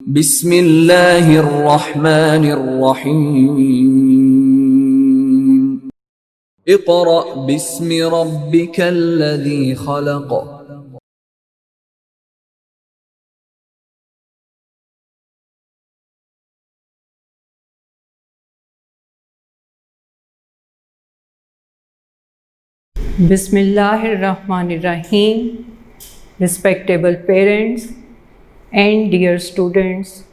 बिस्मिल्लाहिर्रहमानिर्रहीम। Iqra बिस्मि रब्बिकल्लज़ी खलक़। Bismillahirrahmanirrahim. Respectable parents and dear students,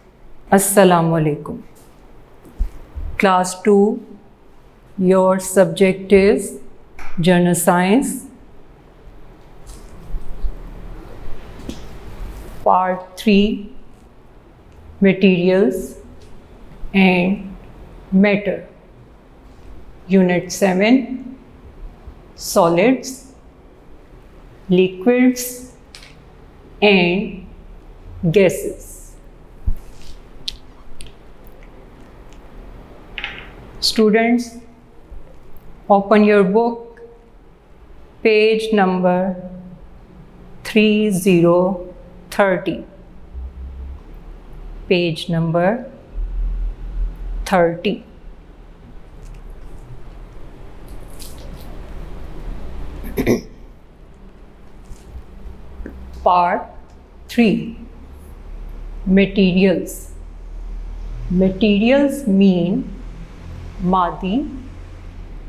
Assalamu alaikum. Class 2, your subject is General Science, Part 3, Materials and Matter, Unit 7, Solids, Liquids and Gases. Students, open your book, page number 3030. Page number 30. Part 3, Materials. Materials mean Madi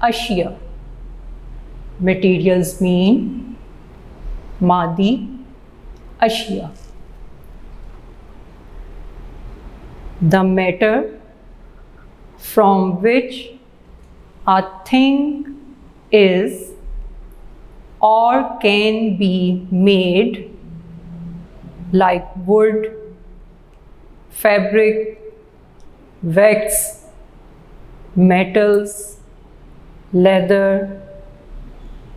Ashya. Materials mean Madi Ashya. The matter from which a thing is or can be made, like wood, fabric, wax, metals, leather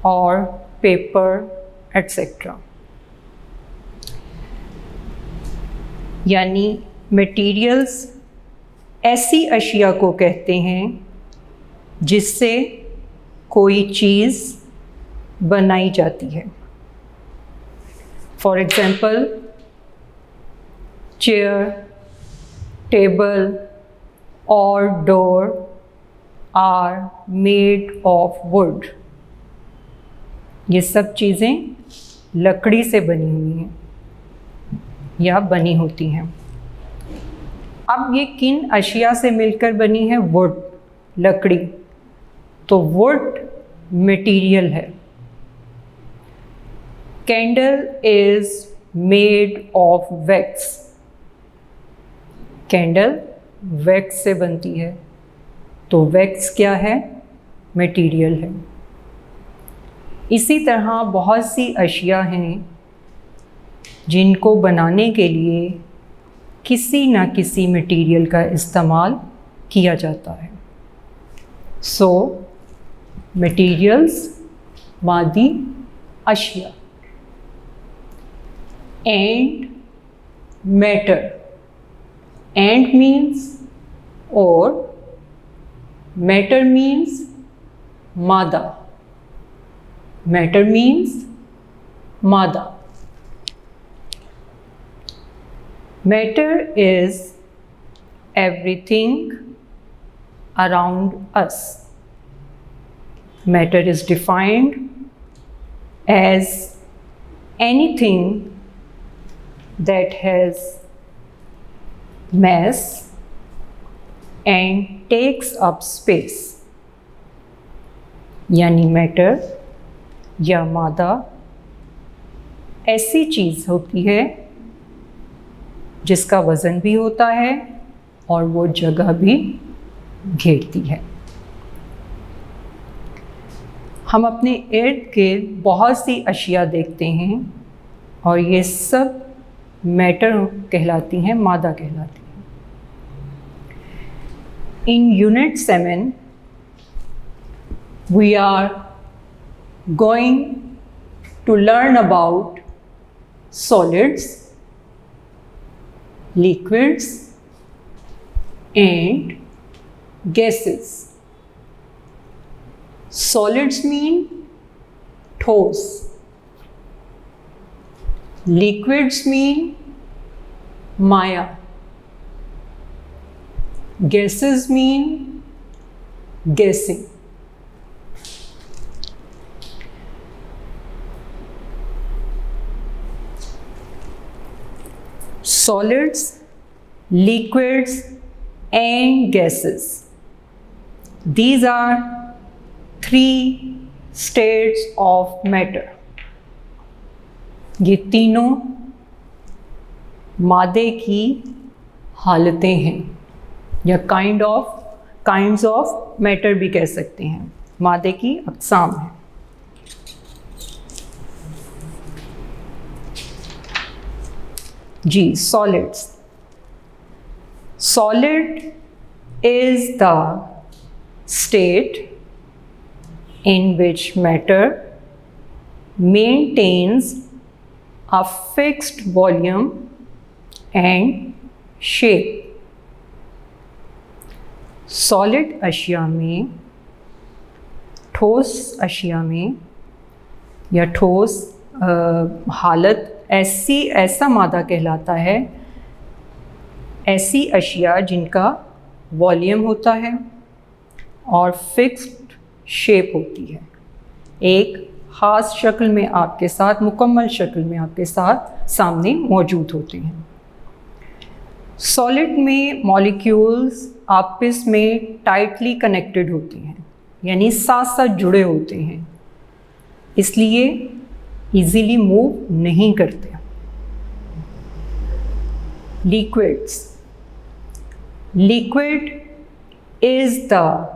or paper, etc. यानी materials ऐसी अशिया को कहते हैं जिससे कोई चीज़ बनाई जाती है. फॉर एग्ज़ाम्पल, चेयर, टेबल और door are made of wood. ये सब चीज़ें लकड़ी से बनी हुई हैं या बनी होती हैं. अब ये किन अशिया से मिलकर बनी है? वुड, लकड़ी. तो वुड मटेरियल है. Candle is made of wax. Candle wax से बनती है. तो वैक्स क्या है? मटेरियल है. इसी तरह बहुत सी अशिया हैं जिनको बनाने के लिए किसी न किसी मटेरियल का इस्तेमाल किया जाता है. सो मटेरियल्स, मादी अशिया. And matter. एंड मीन्स और, मैटर मीन्स मादा. मैटर मीन्स मादा. Matter is everything around us. Matter is defined as anything that has mass and takes up space. यानी मैटर या मादा ऐसी चीज़ होती है जिसका वज़न भी होता है और वो जगह भी घेरती है. हम अपने इर्द गिर्द बहुत सी अशिया देखते हैं और ये सब मैटर कहलाती हैं, मादा कहलाती हैं. In unit 7 we are going to learn about solids, liquids and gases. Solids mean ठोस. Liquids mean माया. Gases mean guessing. Solids, liquids and gases. These are three states of matter. ये तीनों मादे की हालतें हैं या काइंड्स ऑफ मैटर भी कह सकते हैं, मादे की अक़साम हैं। जी, solids. Solid is the state in which matter maintains a fixed volume and shape. Solid अशिया में, ठोस अशिया में या ठोस हालत ऐसा मादा कहलाता है, ऐसी अशिया जिनका वॉल्यूम होता है और फिक्स्ड शेप होती है, एक ख़ास शक्ल में आपके साथ, मुकम्मल शक्ल में आपके साथ सामने मौजूद होते हैं। सॉलिड में मॉलिक्यूल्स आपस में टाइटली कनेक्टेड होते हैं, यानी साथ साथ जुड़े होते हैं, इसलिए इजीली मूव नहीं करते। Liquids. Liquid is the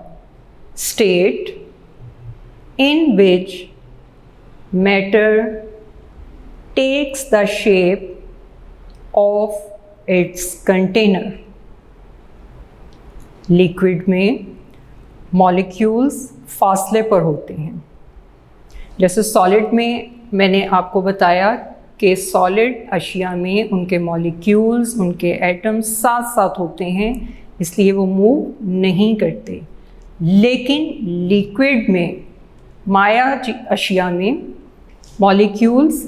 state in which matter takes the shape of its container. Liquid में मॉलिक्यूल्स फासले पर होते हैं। जैसे सॉलिड में मैंने आपको बताया कि सॉलिड अशिया में उनके मॉलिक्यूल्स, उनके एटम्स साथ साथ होते हैं, इसलिए वो मूव नहीं करते। लेकिन लिक्विड में, माया अशिया में मॉलिक्यूल्स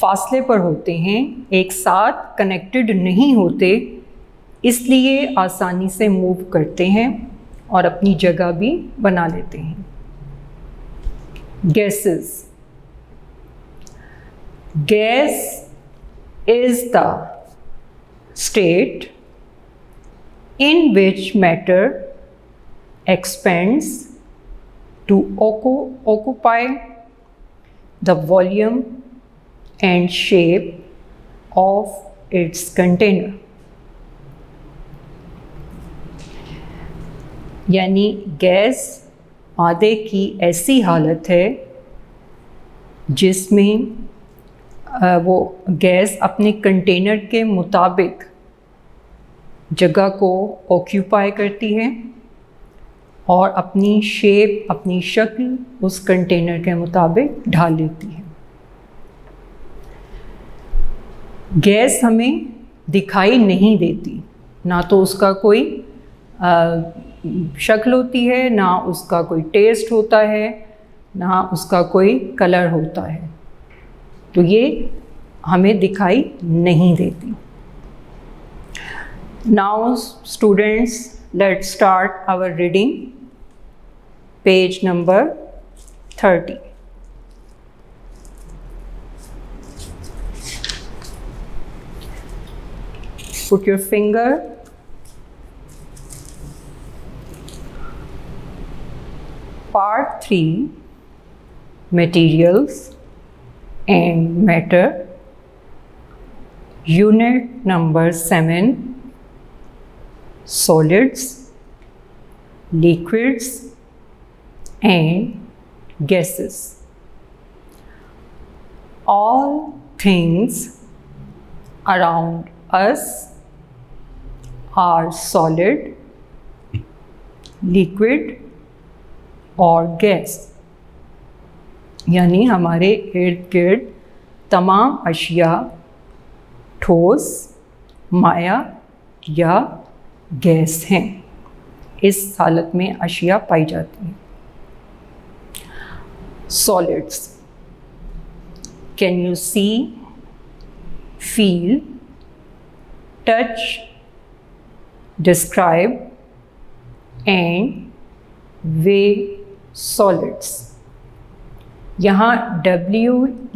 फासले पर होते हैं, एक साथ कनेक्टेड नहीं होते, इसलिए आसानी से मूव करते हैं और अपनी जगह भी बना लेते हैं। Gases. Gas is the state in which matter expands to occupy the volume and shape of its container. यानी गैस मादे की ऐसी हालत है जिसमें वो गैस अपने कंटेनर के मुताबिक जगह को ऑक्यूपाई करती है और अपनी शेप, अपनी शक्ल उस कंटेनर के मुताबिक ढाल लेती है। गैस हमें दिखाई नहीं देती, ना तो उसका कोई शक्ल होती है, ना उसका कोई टेस्ट होता है, ना उसका कोई कलर होता है, तो ये हमें दिखाई नहीं देती। Now students, let's start our reading. Page number 30. Put your finger Part 3, Materials and Matter, Unit number 7, Solids, liquids and gases. All things around us are solid, liquid और गैस, यानी हमारे इर्द गिर्द तमाम अशिया ठोस, माया या गैस हैं। इस हालत में अशिया पाई जाती हैं। Solids. Can you see, feel, touch, describe and weigh solids. यहाँ WEIGH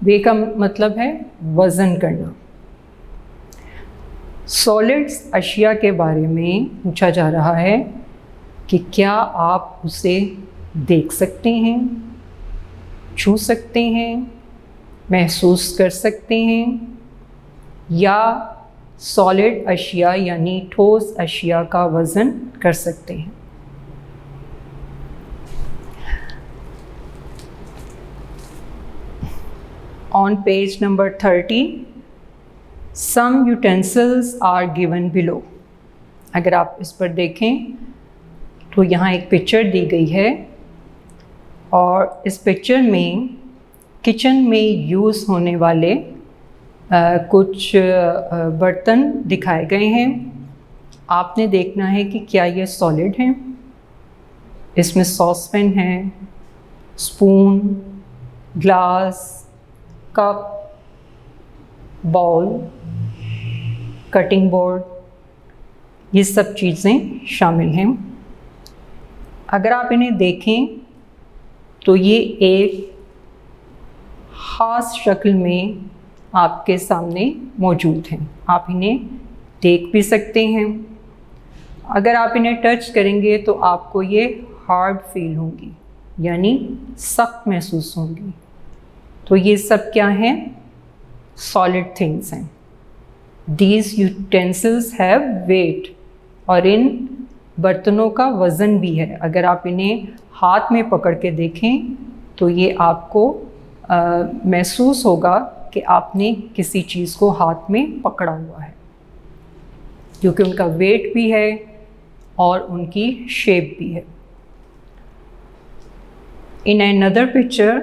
वे का मतलब है वज़न करना। सॉलिड्स अशिया के बारे में पूछा जा रहा है कि क्या आप उसे देख सकते हैं, छू सकते हैं, महसूस कर सकते हैं, या सॉलिड अशिया यानी ठोस अशिया का वज़न कर सकते हैं। On page number 30, some utensils are given below. अगर आप इस पर देखें तो यहाँ एक पिक्चर दी गई है और इस पिक्चर में किचन में यूज़ होने वाले कुछ बर्तन दिखाए गए हैं। आपने देखना है कि क्या ये सॉलिड हैं। इसमें सॉसपैन है, spoon, glass, cup, bowl, cutting board, ये सब चीज़ें शामिल हैं। अगर आप इन्हें देखें तो ये एक ख़ास शक्ल में आपके सामने मौजूद हैं। आप इन्हें देख भी सकते हैं। अगर आप इन्हें टच करेंगे तो आपको ये हार्ड फील होंगी, यानी सख्त महसूस होंगी। तो ये सब क्या हैं? सॉलिड थिंग्स हैं। These utensils have weight, और इन बर्तनों का वज़न भी है। अगर आप इन्हें हाथ में पकड़ के देखें तो ये आपको महसूस होगा कि आपने किसी चीज़ को हाथ में पकड़ा हुआ है, क्योंकि उनका वेट भी है और उनकी शेप भी है। In another picture,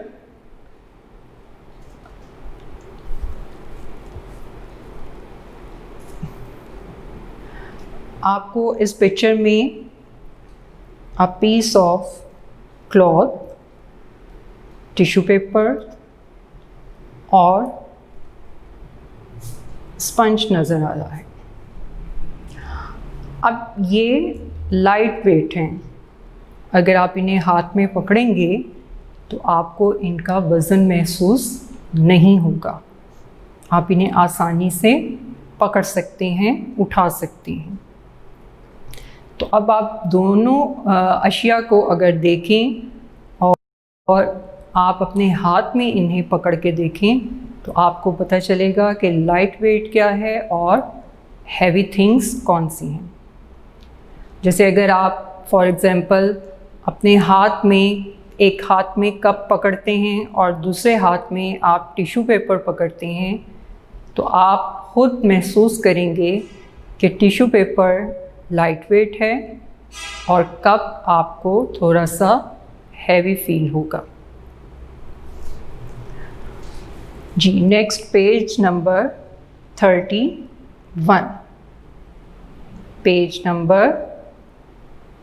आपको इस पिक्चर में a piece of cloth, tissue paper और स्पंज नज़र आ रहा है। अब ये लाइट वेट हैं। अगर आप इन्हें हाथ में पकड़ेंगे तो आपको इनका वज़न महसूस नहीं होगा। आप इन्हें आसानी से पकड़ सकते हैं, उठा सकते हैं। तो अब आप दोनों अशिया को अगर देखें और आप अपने हाथ में इन्हें पकड़ के देखें तो आपको पता चलेगा कि लाइट वेट क्या है और हैवी थिंग्स कौन सी हैं। जैसे अगर आप फॉर एग्ज़ाम्पल अपने हाथ में, एक हाथ में कप पकड़ते हैं और दूसरे हाथ में आप टिश्यू पेपर पकड़ते हैं, तो आप खुद महसूस करेंगे कि टिश्यू पेपर लाइट वेट है और कप आपको थोड़ा सा हैवी फील होगा। जी, next page number 31। Page number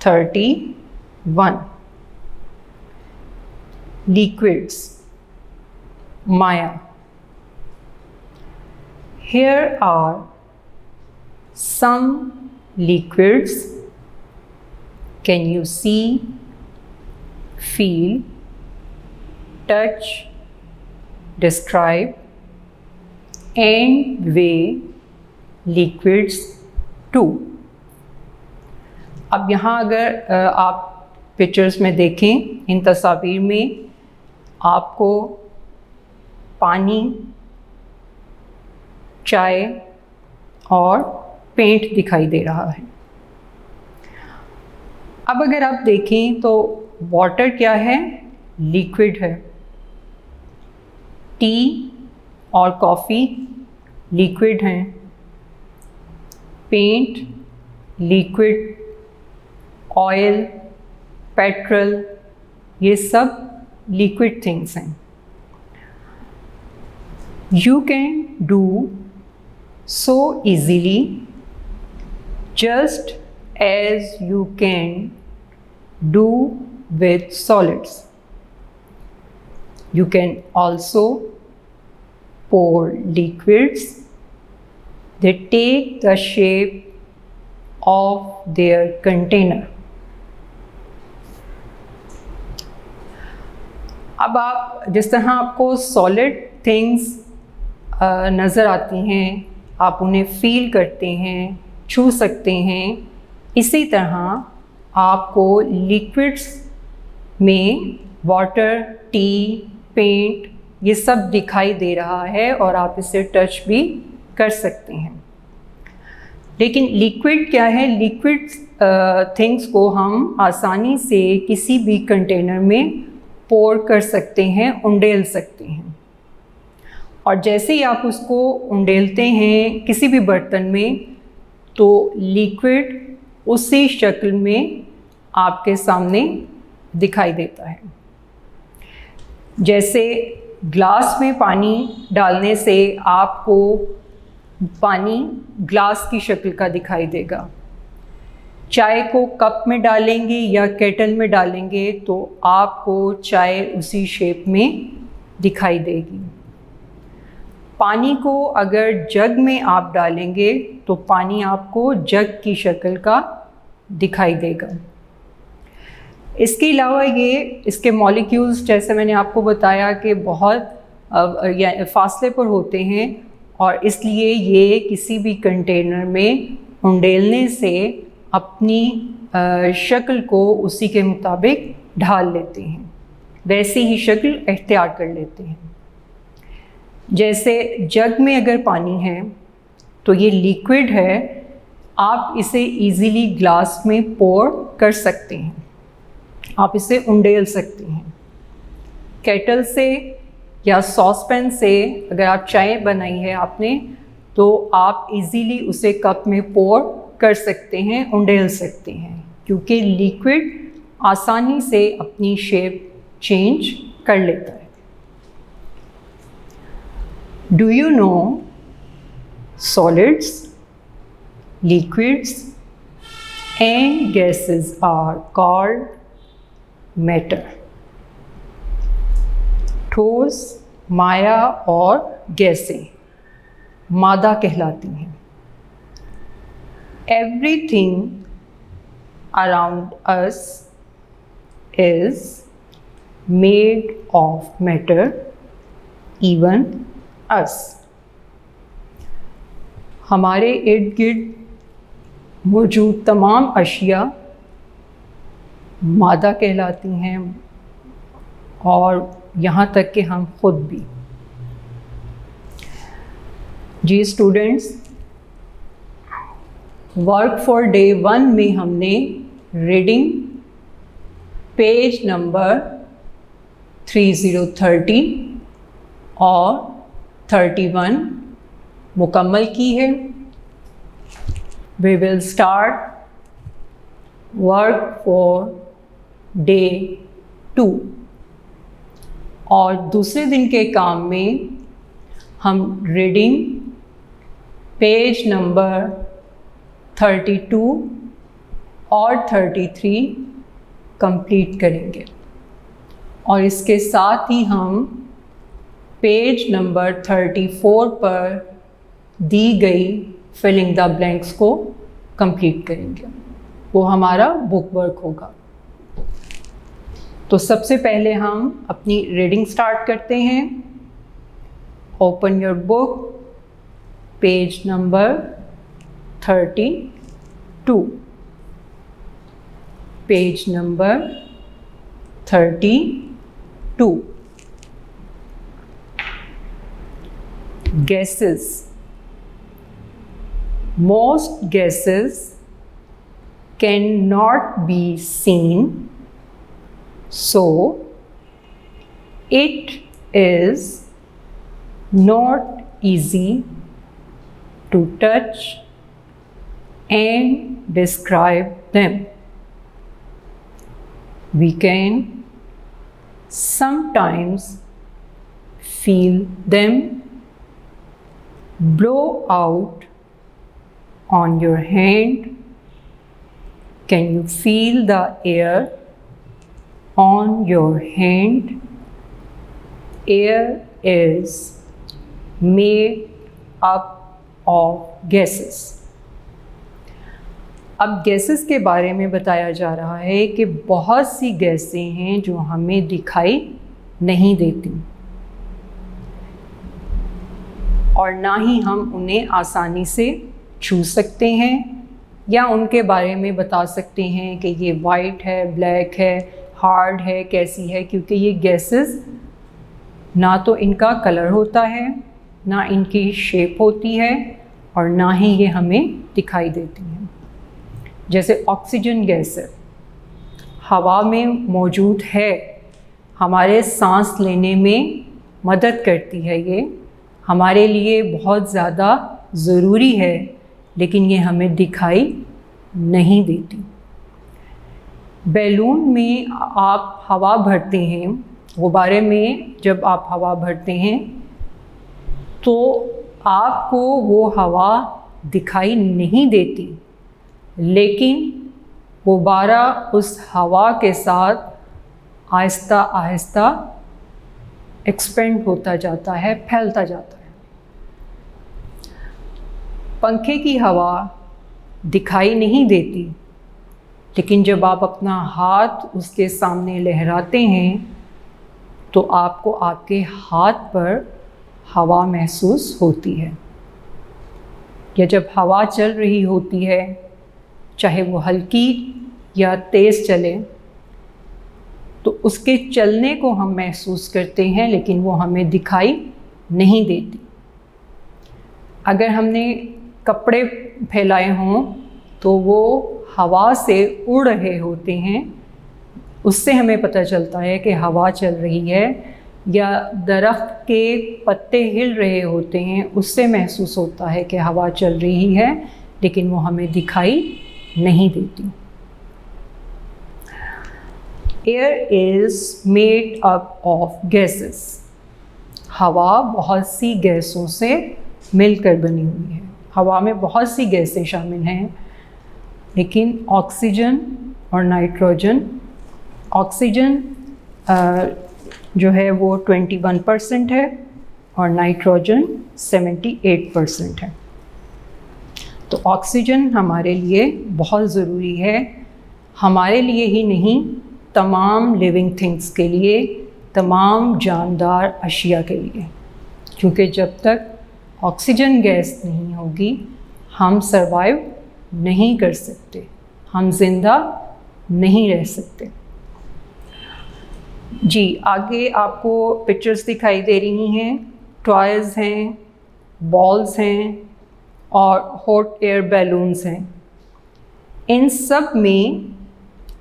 31, liquids, Maya. Here are some liquids. Can you see, feel, touch, describe and weigh liquids too? अब यहाँ अगर आप पिक्चर्स में देखें, इन तस्वीर में आपको पानी, चाय और पेंट दिखाई दे रहा है। अब अगर आप देखें तो वाटर क्या है? लिक्विड है। टी और कॉफ़ी लिक्विड हैं। पेंट लिक्विड, ऑयल, पेट्रोल, ये सब लिक्विड थिंग्स हैं। You can do so easily just as you can do with solids. You can also pour liquids, they take the shape of their container. अब आप जिस तरह आपको solid things नज़र आती हैं, आप उन्हें फील करते हैं, छू सकते हैं, इसी तरह आपको लिक्विड्स में वाटर, टी, पेंट ये सब दिखाई दे रहा है और आप इसे टच भी कर सकते हैं। लेकिन लिक्विड क्या है? लिक्विड थिंग्स को हम आसानी से किसी भी कंटेनर में पोर कर सकते हैं, उंडेल सकते हैं। और जैसे ही आप उसको उंडेलते हैं किसी भी बर्तन में, तो लिक्विड उसी शक्ल में आपके सामने दिखाई देता है। जैसे ग्लास में पानी डालने से आपको पानी ग्लास की शक्ल का दिखाई देगा। चाय को कप में डालेंगे या केटल में डालेंगे तो आपको चाय उसी शेप में दिखाई देगी। पानी को अगर जग में आप डालेंगे तो पानी आपको जग की शक्ल का दिखाई देगा। इसके अलावा इसके मॉलिक्यूल्स, जैसे मैंने आपको बताया कि बहुत फासले पर होते हैं और इसलिए ये किसी भी कंटेनर में उंडेलने से अपनी शक्ल को उसी के मुताबिक ढाल लेते हैं, वैसी ही शक्ल इख्तियार कर लेते हैं। जैसे जग में अगर पानी है तो ये लिक्विड है, आप इसे इजीली ग्लास में पोर कर सकते हैं, आप इसे उंडेल सकते हैं। केटल से या सॉसपैन से अगर आप चाय बनाई है आपने, तो आप इजीली उसे कप में पोर कर सकते हैं, उंडेल सकते हैं, क्योंकि लिक्विड आसानी से अपनी शेप चेंज कर लेता है। Do you know solids, liquids and gases are called matter. ठोस, माया और गैसें मादा कहलाती हैं। Everything around us is made of matter, even us. हमारे इर्द गिर्द मौजूद तमाम अशिया मादा कहलाती हैं और यहाँ तक कि हम खुद भी। जी स्टूडेंट्स, वर्क फॉर डे 1 में हमने रीडिंग पेज नंबर 3030 और 31 मुकम्मल की है। We will start work for day 2 और दूसरे दिन के काम में हम रीडिंग पेज नंबर 32 और 33 कंप्लीट करेंगे और इसके साथ ही हम पेज नंबर 34 पर दी गई फिलिंग द ब्लैंक्स को कंप्लीट करेंगे। वो हमारा बुक वर्क होगा। तो सबसे पहले हम अपनी रीडिंग स्टार्ट करते हैं। Open your book, page number 32, page number 32। Gases. Most gases cannot be seen, so it is not easy to touch and describe them. We can sometimes feel them, blow out on your hand. Can you feel the air on your hand? Air is made up of gases। अब gases के बारे में बताया जा रहा है कि बहुत सी गैसें हैं जो हमें दिखाई नहीं देती और ना ही हम उन्हें आसानी से छू सकते हैं या उनके बारे में बता सकते हैं कि ये वाइट है, ब्लैक है, हार्ड है, कैसी है, क्योंकि ये गैसेस ना तो इनका कलर होता है, ना इनकी शेप होती है और ना ही ये हमें दिखाई देती हैं। जैसे ऑक्सीजन गैस है, हवा में मौजूद है, हमारे सांस लेने में मदद करती है, ये हमारे लिए बहुत ज़्यादा ज़रूरी है, लेकिन ये हमें दिखाई नहीं देती। बैलून में आप हवा भरते हैं, गुब्बारे में जब आप हवा भरते हैं तो आपको वो हवा दिखाई नहीं देती, लेकिन गुब्बारा उस हवा के साथ आहिस्ता आहिस्ता एक्सपेंड होता जाता है, फैलता जाता है। पंखे की हवा दिखाई नहीं देती, लेकिन जब आप अपना हाथ उसके सामने लहराते हैं तो आपको आपके हाथ पर हवा महसूस होती है। या जब हवा चल रही होती है, चाहे वो हल्की या तेज़ चले, तो उसके चलने को हम महसूस करते हैं, लेकिन वो हमें दिखाई नहीं देती। अगर हमने कपड़े फैलाए हों तो वो हवा से उड़ रहे होते हैं, उससे हमें पता चलता है कि हवा चल रही है। या दरख्त के पत्ते हिल रहे होते हैं, उससे महसूस होता है कि हवा चल रही है, लेकिन वो हमें दिखाई नहीं देती। Air is made up of gases. हवा बहुत सी गैसों से मिलकर बनी हुई है। हवा में बहुत सी गैसें शामिल हैं, लेकिन ऑक्सीजन और नाइट्रोजन, ऑक्सीजन जो है वो 21% है और नाइट्रोजन 78% है। तो ऑक्सीजन हमारे लिए बहुत ज़रूरी है, हमारे लिए ही नहीं, तमाम लिविंग थिंग्स के लिए, तमाम जानदार अशिया के लिए, क्योंकि जब तक ऑक्सीजन गैस नहीं होगी हम सरवाइव नहीं कर सकते, हम ज़िंदा नहीं रह सकते। जी, आगे आपको पिक्चर्स दिखाई दे रही हैं, टॉयज़ हैं, बॉल्स हैं और हॉट एयर बैलून्स हैं। इन सब में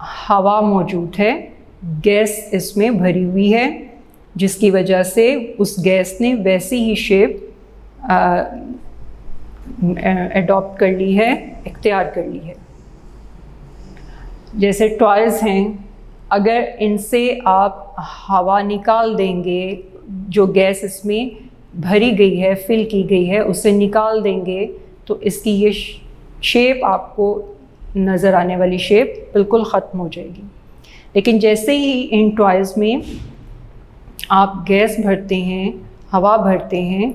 हवा मौजूद है, गैस इसमें भरी हुई है, जिसकी वजह से उस गैस ने वैसी ही शेप एडॉप्ट कर ली है, इख्तियार कर ली है। जैसे टॉयज़ हैं, अगर इनसे आप हवा निकाल देंगे, जो गैस इसमें भरी गई है, फिल की गई है, उसे निकाल देंगे तो इसकी ये शेप, आपको नज़र आने वाली शेप बिल्कुल ख़त्म हो जाएगी। लेकिन जैसे ही इन टॉयज़ में आप गैस भरते हैं, हवा भरते हैं,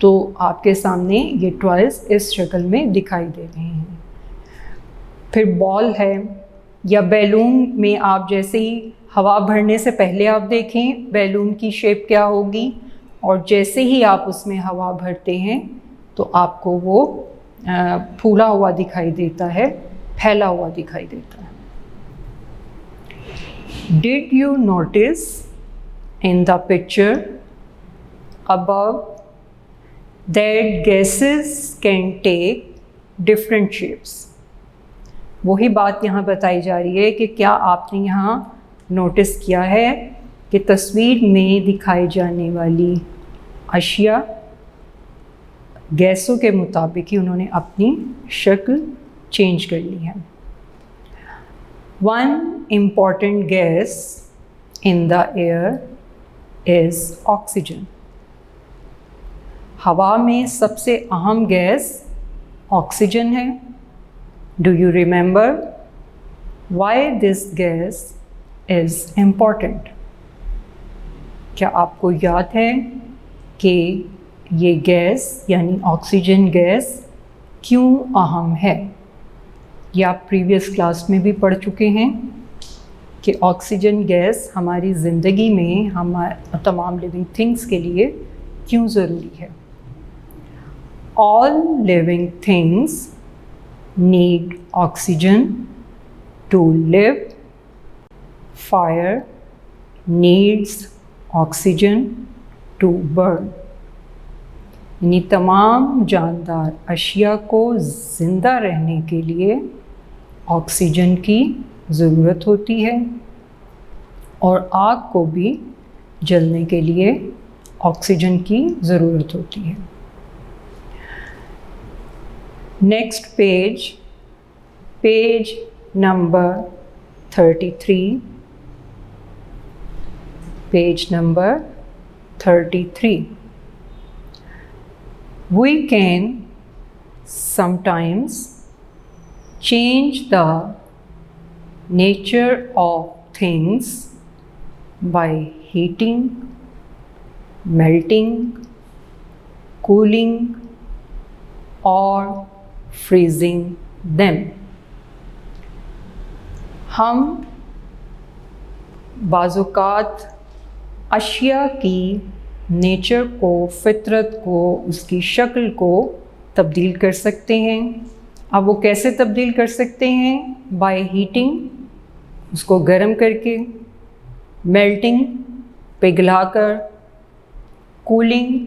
तो आपके सामने ये टॉयज़ इस शक्ल में दिखाई दे रहे हैं। फिर बॉल है या बैलून में आप जैसे ही हवा भरने से पहले आप देखें बैलून की शेप क्या होगी, और जैसे ही आप उसमें हवा भरते हैं तो आपको वो फूला हुआ दिखाई देता है, फैला हुआ दिखाई देता है। Did you notice in the picture above that gases can take different shapes? वही बात यहाँ बताई जा रही है कि क्या आपने यहाँ नोटिस किया है कि तस्वीर में दिखाई जाने वाली अशिया गैसों के मुताबिक ही उन्होंने अपनी शक्ल चेंज कर ली है। One important gas in the air is oxygen. हवा में सबसे अहम गैस ऑक्सीजन है। Do you remember why this gas is important? क्या आपको याद है कि ये गैस यानी ऑक्सीजन गैस क्यों अहम है। ये आप प्रीवियस क्लास में भी पढ़ चुके हैं कि ऑक्सीजन गैस हमारी ज़िंदगी में हमारे तमाम लिविंग थिंग्स के लिए क्यों ज़रूरी है। All living things need oxygen to live. Fire needs oxygen to burn. यानी तमाम जानदार अशिया को ज़िंदा रहने के लिए ऑक्सीजन की ज़रूरत होती है और आग को भी जलने के लिए ऑक्सीजन की ज़रूरत होती है। Next page, page number 33, page number 33. We can sometimes change the nature of things by heating, melting, cooling or freezing them. हम बाज़-औक़ात अशिया की नेचर को, फितरत को, उसकी शक्ल को तब्दील कर सकते हैं। अब वो कैसे तब्दील कर सकते हैं? बाय हीटिंग, उसको गर्म करके, मेल्टिंग, पिघलाकर, कूलिंग,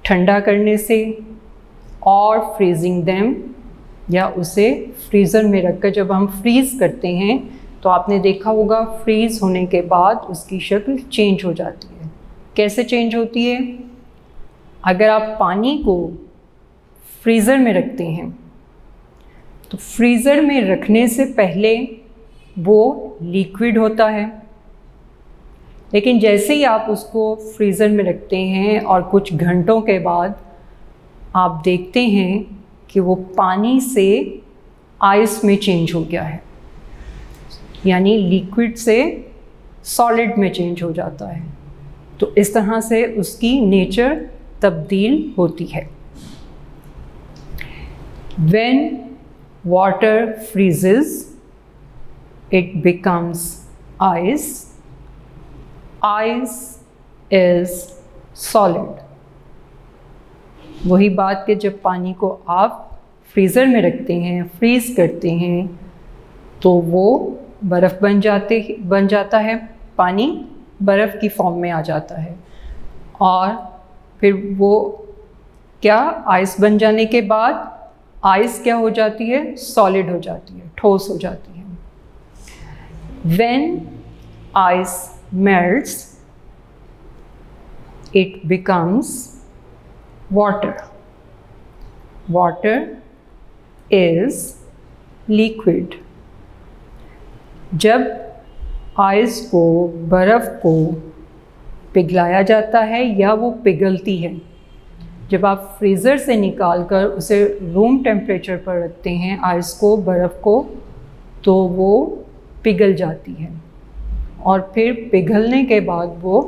ठंडा करने से, और फ्रीजिंग देम, या उसे फ्रीज़र में रखकर जब हम फ्रीज़ करते हैं तो आपने देखा होगा फ्रीज़ होने के बाद उसकी शक्ल चेंज हो जाती है। कैसे चेंज होती है? अगर आप पानी को फ्रीज़र में रखते हैं तो फ्रीज़र में रखने से पहले वो लिक्विड होता है, लेकिन जैसे ही आप उसको फ्रीज़र में रखते हैं और कुछ घंटों के बाद आप देखते हैं कि वो पानी से आइस में चेंज हो गया है, यानी लिक्विड से सॉलिड में चेंज हो जाता है। तो इस तरह से उसकी नेचर तब्दील होती है। When water freezes, it becomes ice. Ice is solid. वही बात कि जब पानी को आप फ्रीज़र में रखते हैं, फ्रीज़ करते हैं, तो वो बर्फ़ बन जाता है, पानी बर्फ़ की फॉर्म में आ जाता है, और फिर वो क्या, आइस बन जाने के बाद आइस क्या हो जाती है? सॉलिड हो जाती है, ठोस हो जाती है। When ice melts, it becomes water. Water is liquid. जब आइस को, बर्फ़ को पिघलाया जाता है या वो पिघलती है, जब आप फ्रीज़र से निकाल कर उसे रूम टेम्परेचर पर रखते हैं आइस को, बर्फ़ को, तो वो पिघल जाती है और फिर पिघलने के बाद वो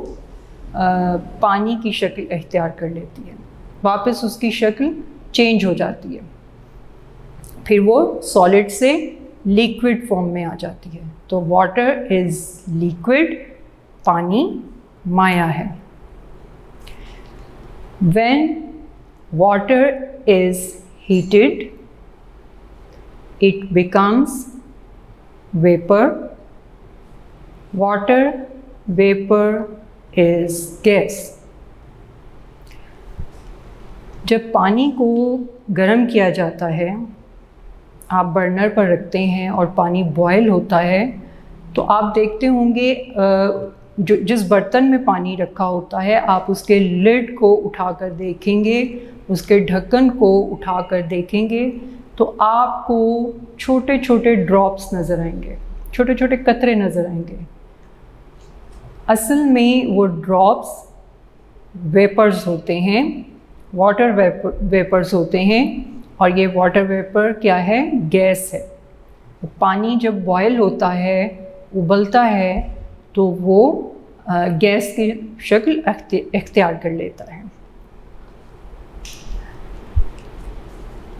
पानी की शक्ल इख्तियार कर लेती है, वापस उसकी शक्ल चेंज हो जाती है, फिर वो सॉलिड से लिक्विड फॉर्म में आ जाती है। तो वाटर इज़ लिक्विड, पानी माया है। When water is heated, it becomes vapor. Water vapor is gas. जब पानी को गर्म किया जाता है, आप बर्नर पर रखते हैं और पानी बॉयल होता है, तो आप देखते होंगे जिस बर्तन में पानी रखा होता है, आप उसके लिड को उठाकर देखेंगे, उसके ढक्कन को उठाकर देखेंगे, तो आपको छोटे छोटे ड्रॉप्स नज़र आएंगे, छोटे छोटे कतरे नज़र आएंगे। असल में वो ड्रॉप्स वेपर्स होते हैं, वाटर वेपर्स होते हैं, और ये वाटर वेपर क्या है? गैस है। पानी जब बॉयल होता है, उबलता है, तो वो गैस की शक्ल इख्तियार कर लेता है।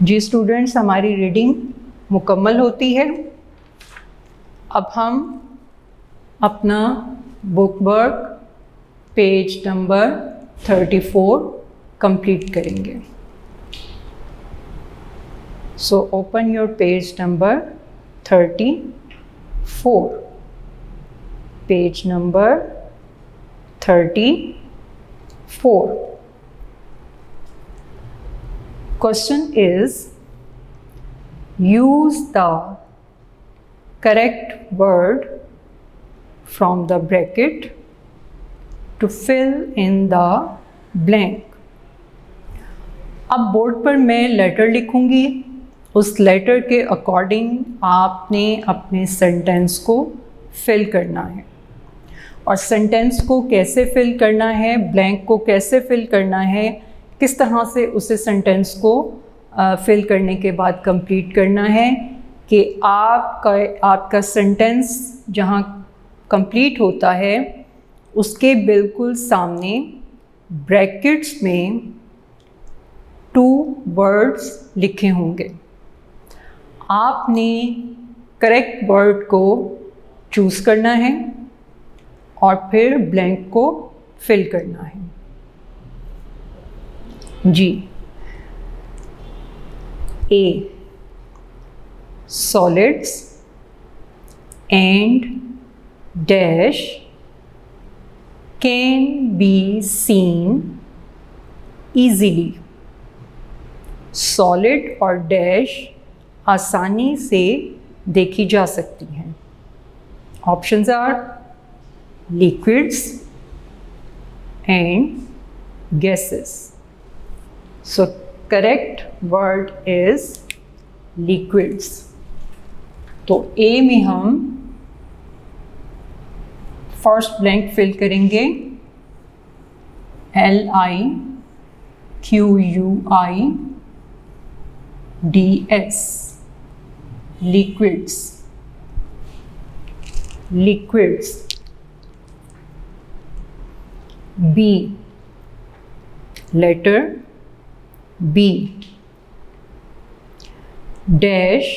जी स्टूडेंट्स, हमारी रीडिंग मुकम्मल होती है। अब हम अपना book work page number 34 complete करेंगे। So open your page number 34, page number 34. Question is, use the correct word from the bracket to fill in the blank. अब बोर्ड पर मैं लेटर लिखूंगी, उस लेटर के अकॉर्डिंग आपने अपने सेंटेंस को फिल करना है। और सेंटेंस को कैसे फिल करना है, ब्लैंक को कैसे फिल करना है, किस तरह से उसे सेंटेंस को फिल करने के बाद कंप्लीट करना है कि आपका सेंटेंस जहाँ कंप्लीट होता है उसके बिल्कुल सामने ब्रैकेट्स में 2 वर्ड्स लिखे होंगे। आपने करेक्ट वर्ड को चूज़ करना है और फिर ब्लैंक को फिल करना है। जी, A, solids and dash can be seen easily. Solid और डैश आसानी से देखी जा सकती हैं। Options are liquids and gases. So correct word is liquids. तो ए में हम फर्स्ट ब्लैंक फिल करेंगे, LIQUIDS, liquids, liquids. B, letter B, dash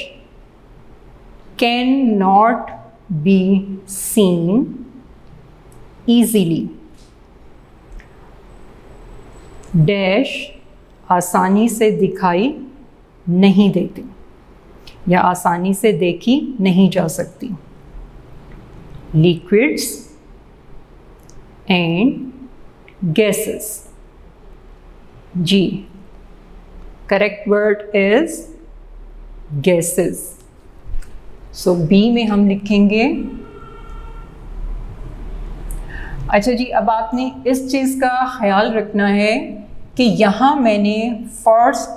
cannot be seen easily. Dash आसानी से दिखाई नहीं देती या आसानी से देखी नहीं जा सकती। Liquids and gases. जी, correct word is gases. So B में हम लिखेंगे। अच्छा जी, अब आपने इस चीज़ का ख्याल रखना है कि यहाँ मैंने फर्स्ट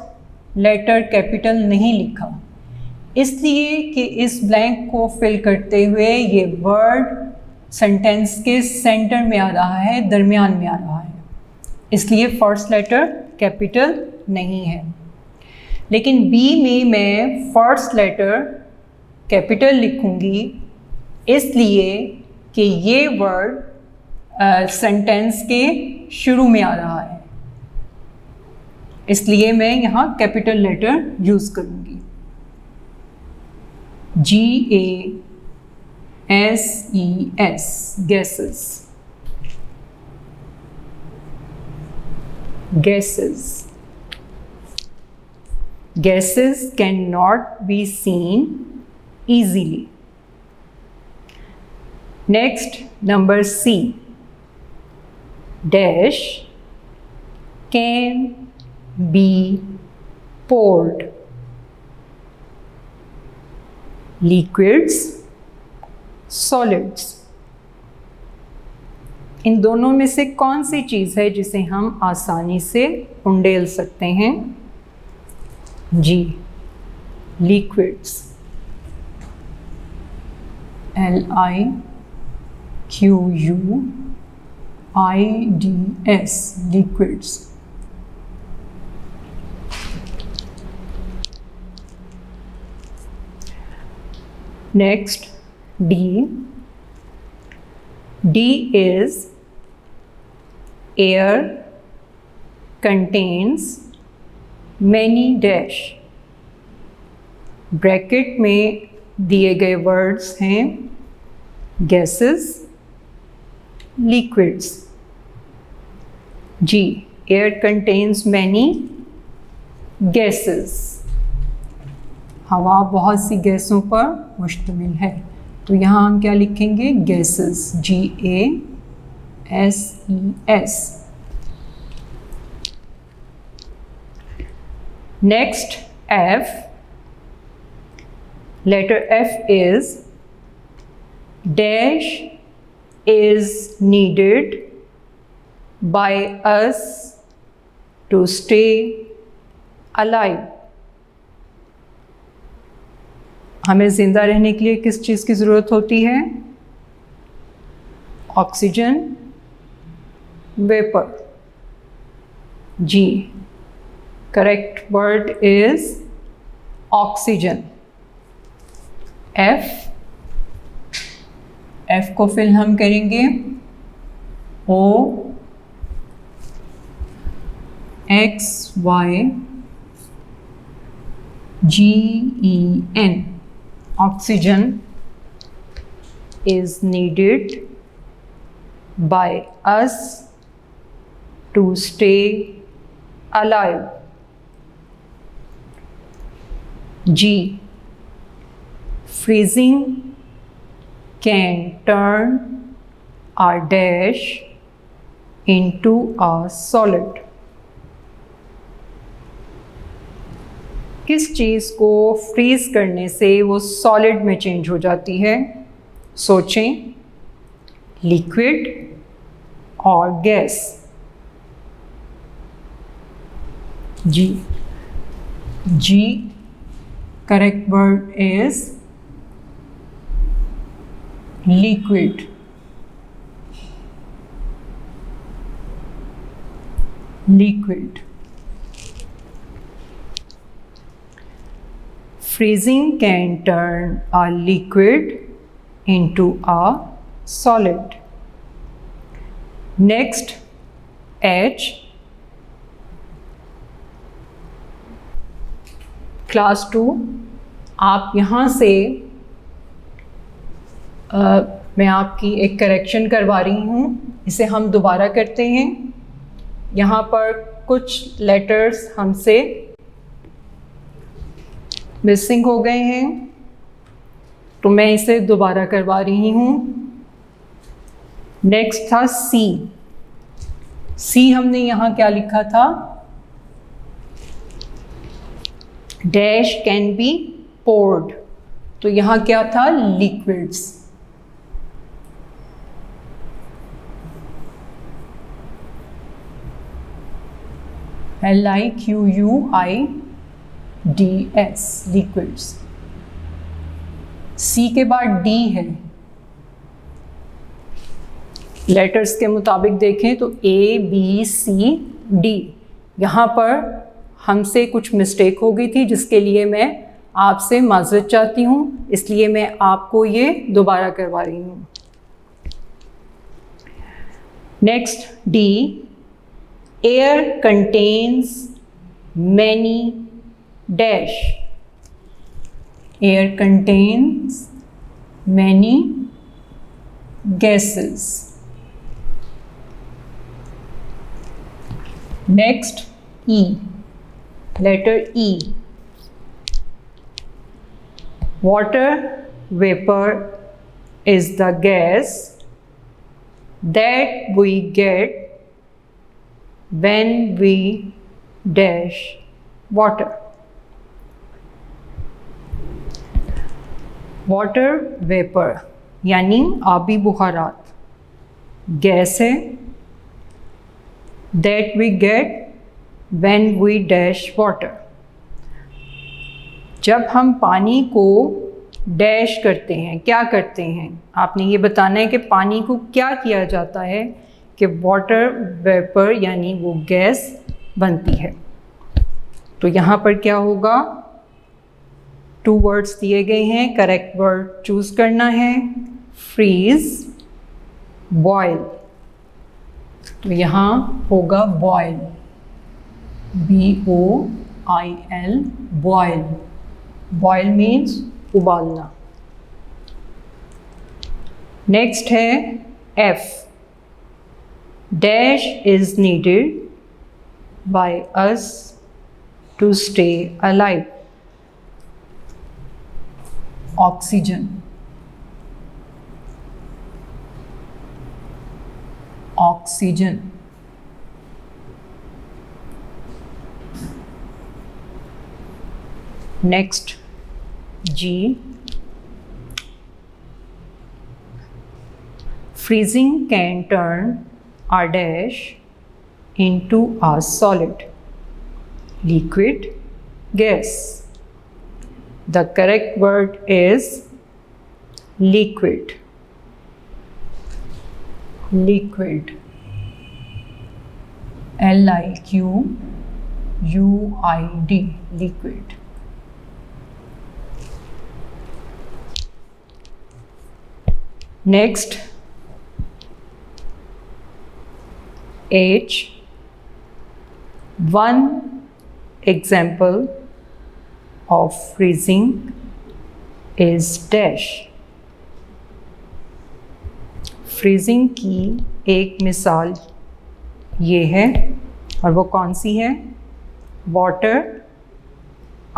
लेटर कैपिटल नहीं लिखा, इसलिए कि इस ब्लैंक को फिल करते हुए ये वर्ड सेंटेंस के सेंटर में आ रहा है, दरमियान में आ रहा है, इसलिए फर्स्ट लेटर कैपिटल नहीं है। लेकिन बी में मैं फर्स्ट लेटर कैपिटल लिखूंगी, इसलिए कि ये वर्ड सेंटेंस के शुरू में आ रहा है, इसलिए मैं यहाँ कैपिटल लेटर यूज़ करूँगी। GASES, gases, gases. Gases cannot be seen easily. Next, number C. Dash can be poured. Liquids, solids. इन दोनों में से कौन सी चीज़ है जिसे हम आसानी से उंडेल सकते हैं? जी, liquids. LIQUIDS, liquids. Next, D. D is air contains many dash. Bracket में दिए गए वर्ड्स हैं गैसेस, लिक्विड्स। जी, एयर कंटेन्स मैनी गैसेस। हवा बहुत सी गैसों पर मुश्तमिल है, तो यहाँ हम क्या लिखेंगे? Gases, GASES। Next F। letter F is dash is needed by us to stay alive। हमें ज़िंदा रहने के लिए किस चीज़ की ज़रूरत होती है? Oxygen vapour. जी, correct word is oxygen. F को फिल हम करेंगे OXYGEN। Oxygen is needed by us to stay alive। G, freezing can turn a dash into a solid। किस चीज़ को फ्रीज करने से वो सॉलिड में चेंज हो जाती है? सोचें, लिक्विड और गैस। जी, correct word is liquid। Freezing can turn a liquid into a solid। Next H। Class 2, आप यहाँ से मैं आपकी एक करेक्शन करवा रही हूँ, इसे हम दोबारा करते हैं। यहाँ पर कुछ लेटर्स हमसे मिसिंग हो गए हैं, तो मैं इसे दोबारा करवा रही हूँ। नेक्स्ट था सी हमने यहाँ क्या लिखा था? डैश कैन बी पोर्ड, तो यहाँ क्या था? लिक्विड्स। LIQUIDS, liquids. सी के बाद डी है। लेटर्स के मुताबिक देखें तो ABCD। यहाँ पर हमसे कुछ मिस्टेक हो गई थी, जिसके लिए मैं आपसे माज़रत चाहती हूँ, इसलिए मैं आपको ये दोबारा करवा रही हूँ। Next D, air contains many dash. Air contains many gases. Next E, letter E। water vapor is the gas that we get when we dash water। Water vapour यानी आबी बुखारात गैस है। That we get when we dash water. जब हम पानी को dash करते हैं, क्या करते हैं? आपने ये बताना है कि पानी को क्या किया जाता है कि वाटर वेपर यानी वो गैस बनती है। तो यहाँ पर क्या होगा? 2 वर्ड्स दिए गए हैं, करेक्ट वर्ड चूज़ करना है। Freeze, boil. तो यहाँ होगा boil, BOIL, boil. Boil means उबालना। नेक्स्ट है F, dash is needed by us to stay alive, oxygen, oxygen. Next G, freezing can turn a dash into a solid, liquid, gas. The correct word is liquid. Liquid. Liquid. Liquid. Next, H, one example of freezing is dash. Freezing की एक मिसाल ये है, और वो कौन सी है? Water,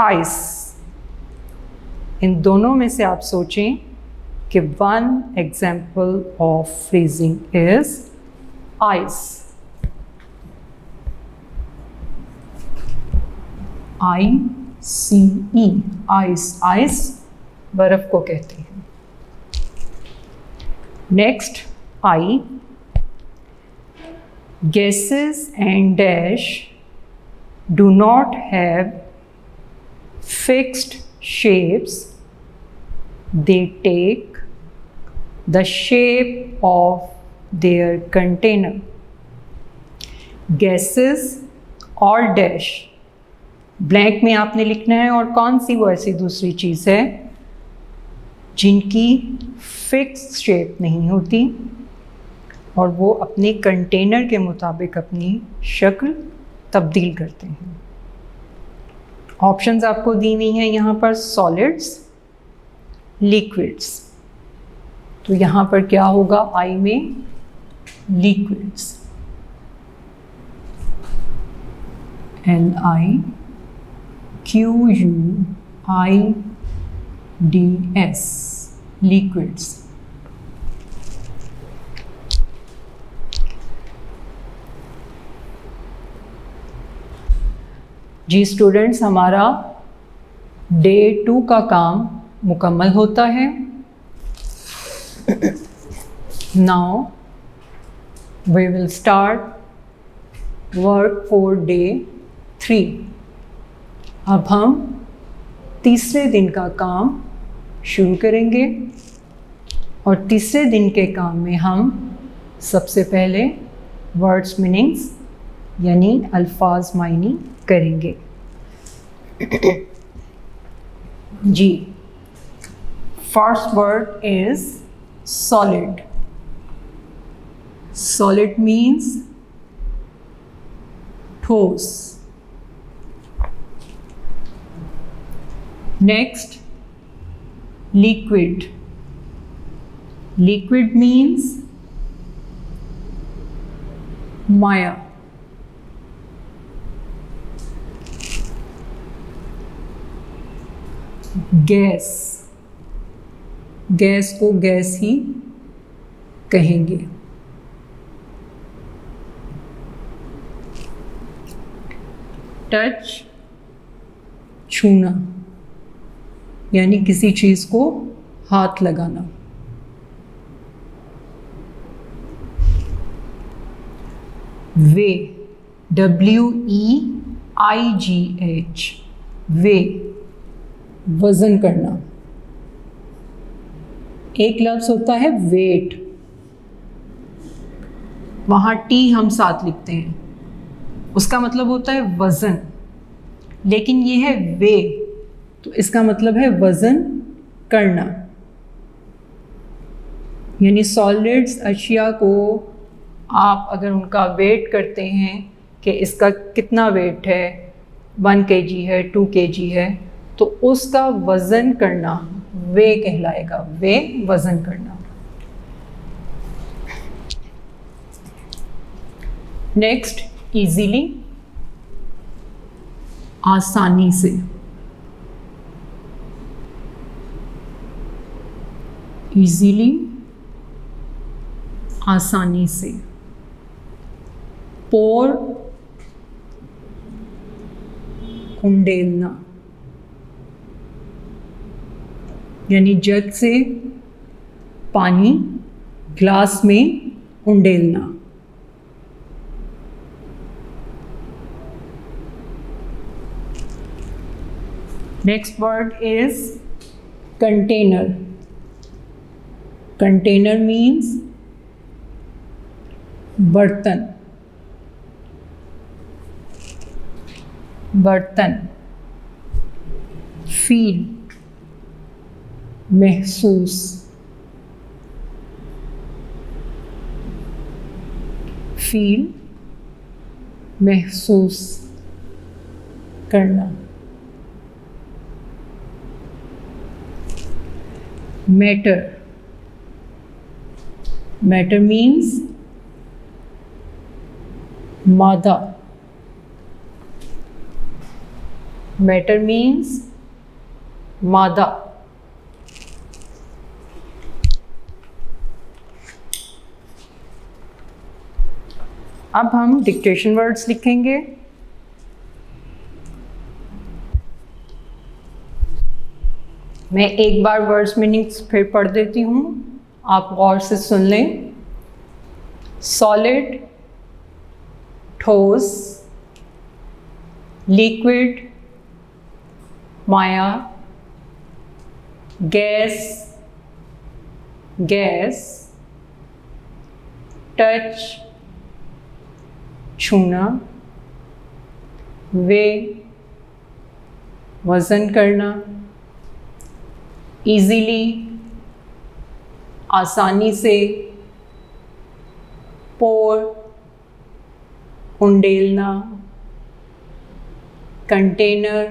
ice. इन दोनों में से आप सोचें कि one example of freezing is ice. ICE, ice. Ice बर्फ को कहते हैं। Next I, gases and dash do not have fixed shapes, they take the shape of their container. Gases और डैश ब्लैंक में आपने लिखना है, और कौन सी वो ऐसी दूसरी चीज़ है जिनकी फिक्स शेप नहीं होती और वो अपने कंटेनर के मुताबिक अपनी शक्ल तब्दील करते हैं। ऑप्शंस आपको दी हुई हैं यहाँ पर, सॉलिड्स, लिक्विड्स। तो यहाँ पर क्या होगा? आई में लिक्विड्स, LIQUIDS, लिक्विड्स। जी स्टूडेंट्स, हमारा डे 2 का काम मुकम्मल होता है। Now we will start work for day 3। अब हम तीसरे दिन का काम शुरू करेंगे, और तीसरे दिन के काम में हम सबसे पहले वर्ड्स मीनिंग्स यानी अल्फाज मायनी करेंगे। जी, first word is solid. Solid means ठोस। Next, liquid. लिक्विड मीन्स माया। गैस, गैस को गैस ही कहेंगे। टच, छूना, यानी किसी चीज़ को हाथ लगाना। वे, WEIGH, वे, वज़न करना। एक लफ्ज़ होता है वेट, वहाँ टी हम साथ लिखते हैं, उसका मतलब होता है वज़न, लेकिन ये है वे, तो इसका मतलब है वज़न करना। यानी सॉलिड्स अशिया को आप अगर उनका वेट करते हैं कि इसका कितना वेट है, 1 kg है, 2 kg है, तो उसका वज़न करना वे कहलाएगा, वे वज़न करना। नेक्स्ट, इजीली, आसानी से। इजीली, आसानी से। पोर, उंडेलना, यानी जग से पानी ग्लास में उंडेलना। Next word is container. Container means बर्तन, बर्तन। फील, महसूस। फील, महसूस करना। मैटर, मैटर मीन्स मादा। मैटर मीन्स मादा। अब हम डिक्टेशन वर्ड्स लिखेंगे। मैं एक बार वर्ड्स मीनिंग्स फिर पढ़ देती हूँ, आप गौर से सुन लें। सॉलिड, ठोस। लिक्विड, माया। Gas, gas. टच, छूना। वे, वज़न करना। इजीली, आसानी से। पोर, उंडेलना। कंटेनर,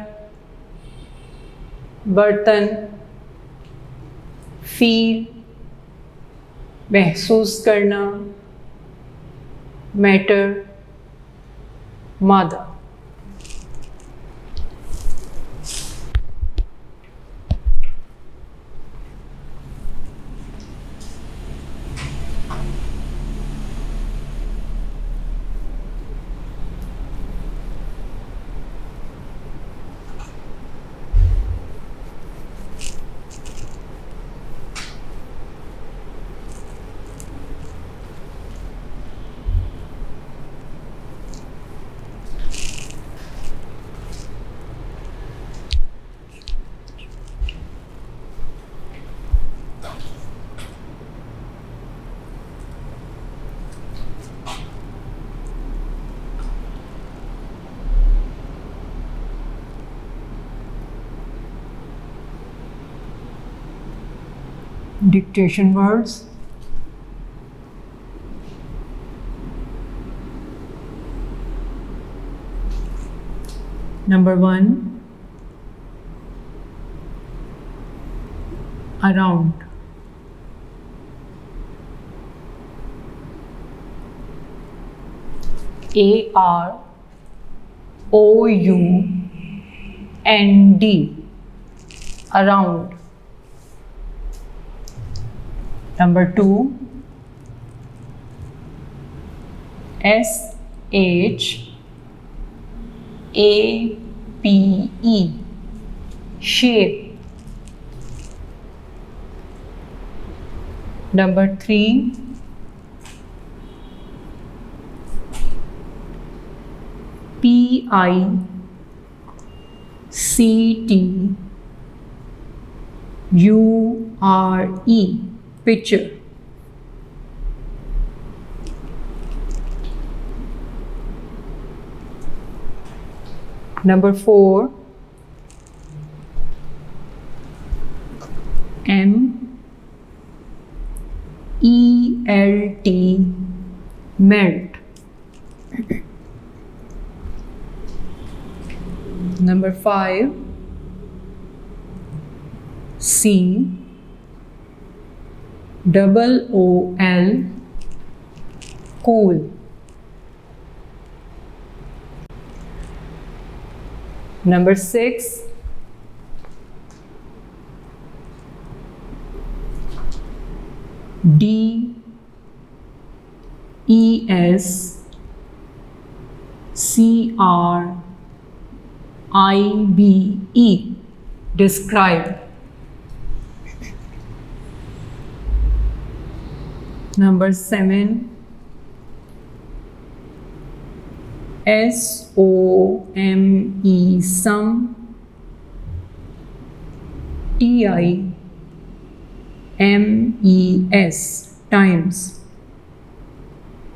बर्तन। फील, महसूस करना। मैटर, मादा। Dictation words. Number 1, around. AROUND, around. Number 2, SHAPE, shape. Number 3, PICTURE, picture. Number 4, MELT, melt. Number 5, COOL, cool. Number 6, DESCRIBE, describe. Number 7, SOME, some. TIMES, times,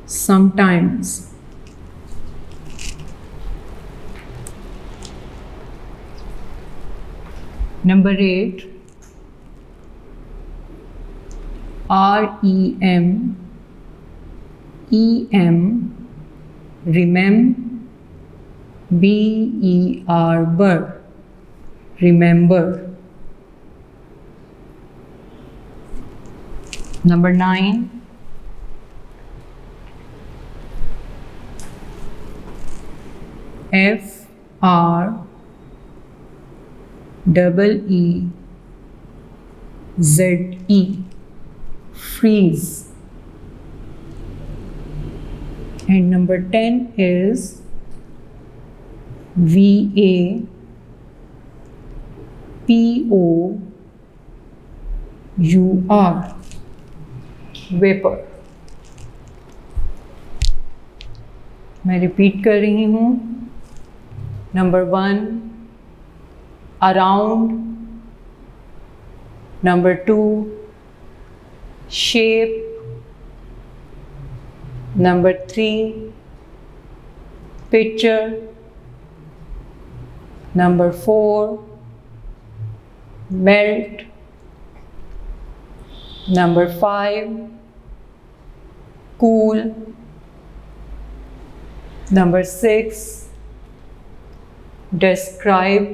sometimes. Number 8, REM, BER, remember. Number 9, FREEZE, freeze. And number 10 is VAPOUR, vapour. मैं repeat कर रही हूँ। Number 1, around. Number 2, shape. Number 3, picture. Number 4, melt. Number 5, cool. Number 6, describe.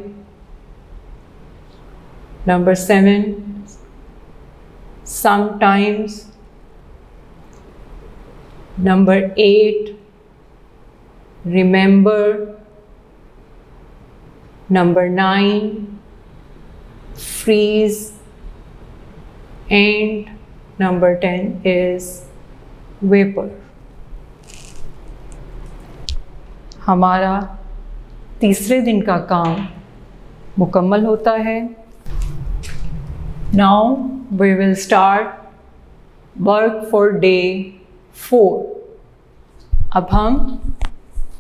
Number 7, sometimes. Number 8, remember. Number 9, freeze. And number 10 is vapor. हमारा तीसरे दिन का काम मुकम्मल होता है। Now we will start work for day 4. अब हम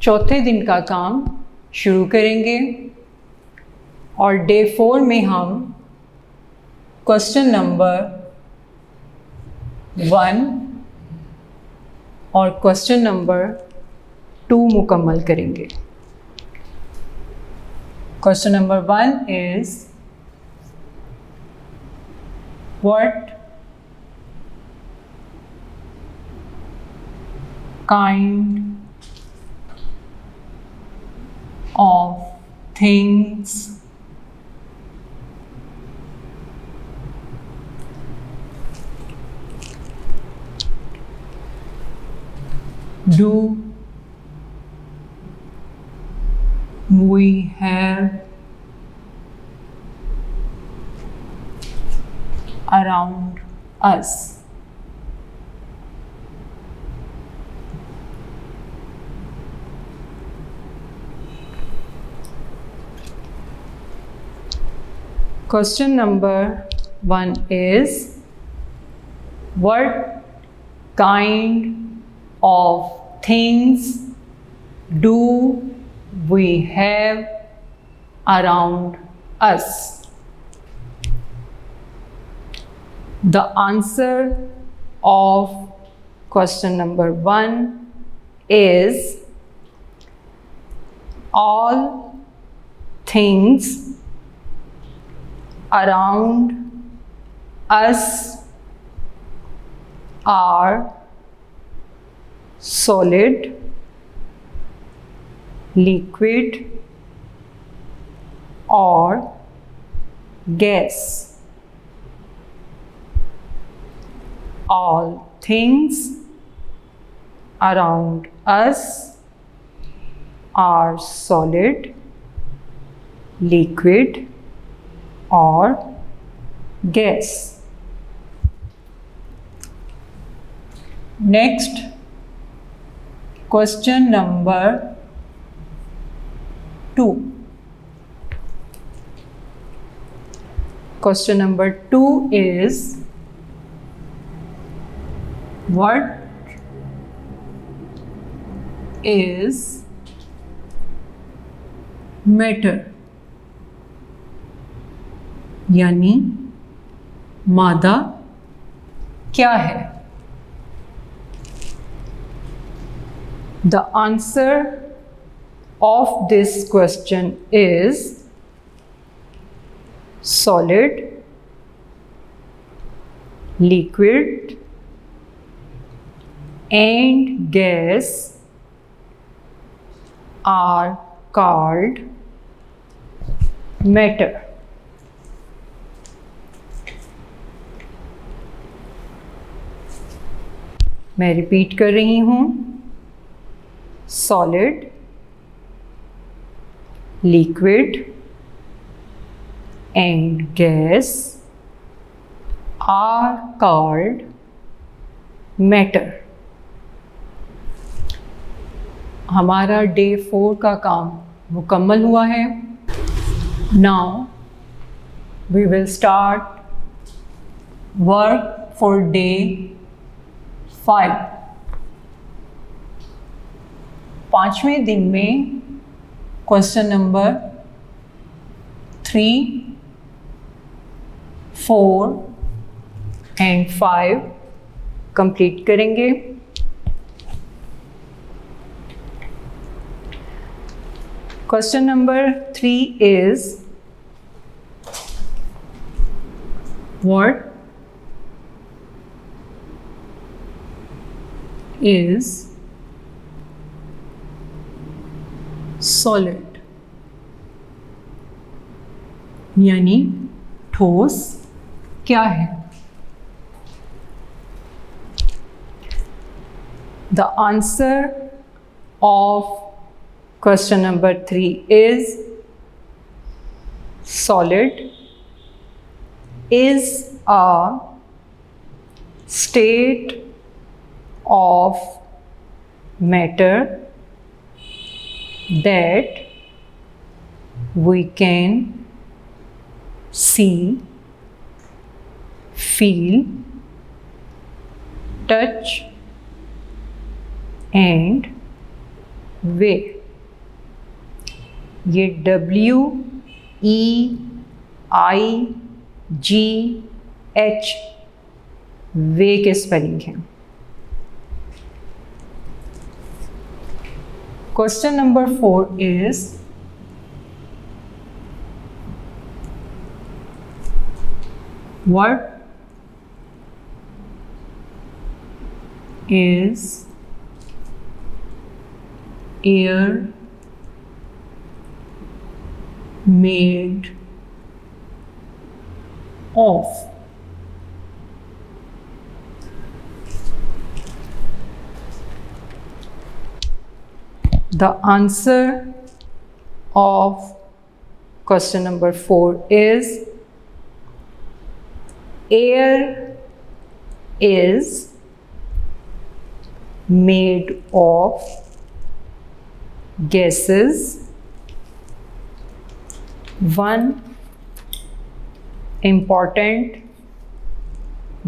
चौथे दिन का काम शुरू करेंगे और डे 4 में हम क्वेश्चन नंबर 1 और क्वेश्चन नंबर 2 मुकम्मल करेंगे। Question number 1 is what kind of things do we have around us? Question number 1 is what kind of things do we have around us? The answer of question number 1 is all things around us are solid, liquid or gas. all things around us are solid, liquid or gas. Next, question number 2. Question number 2 is, what is matter? यानी मादा क्या है? The answer of this question is solid, liquid and gas are called matter. मैं repeat कर रही हूँ, solid, liquid and gas are called matter. हमारा day 4 का काम मुकम्मल हुआ है. Now we will start work for day 5. 5वें दिन में क्वेश्चन नंबर 3, 4 एंड 5 कंप्लीट करेंगे. Question number 3 is, what is solid? यानी ठोस क्या है? The answer of question number 3 is, solid is a state of matter that we can see, feel, touch and weigh. ये WEIGH वे के spelling हैं. Question number 4 is, what is air made of? The answer of question number 4 is, air is made of gases. One important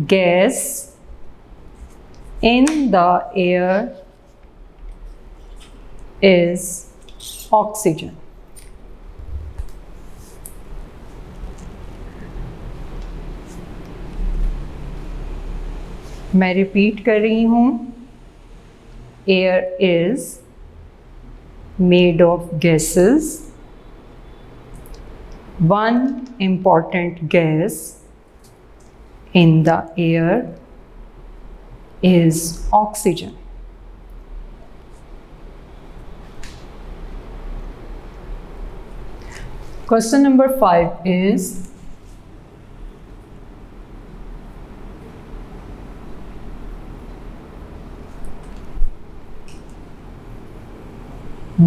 gas in the air is oxygen. मैं repeat कर रही हूँ, air is made of gases. One important gas in the air is oxygen. Question number 5 is,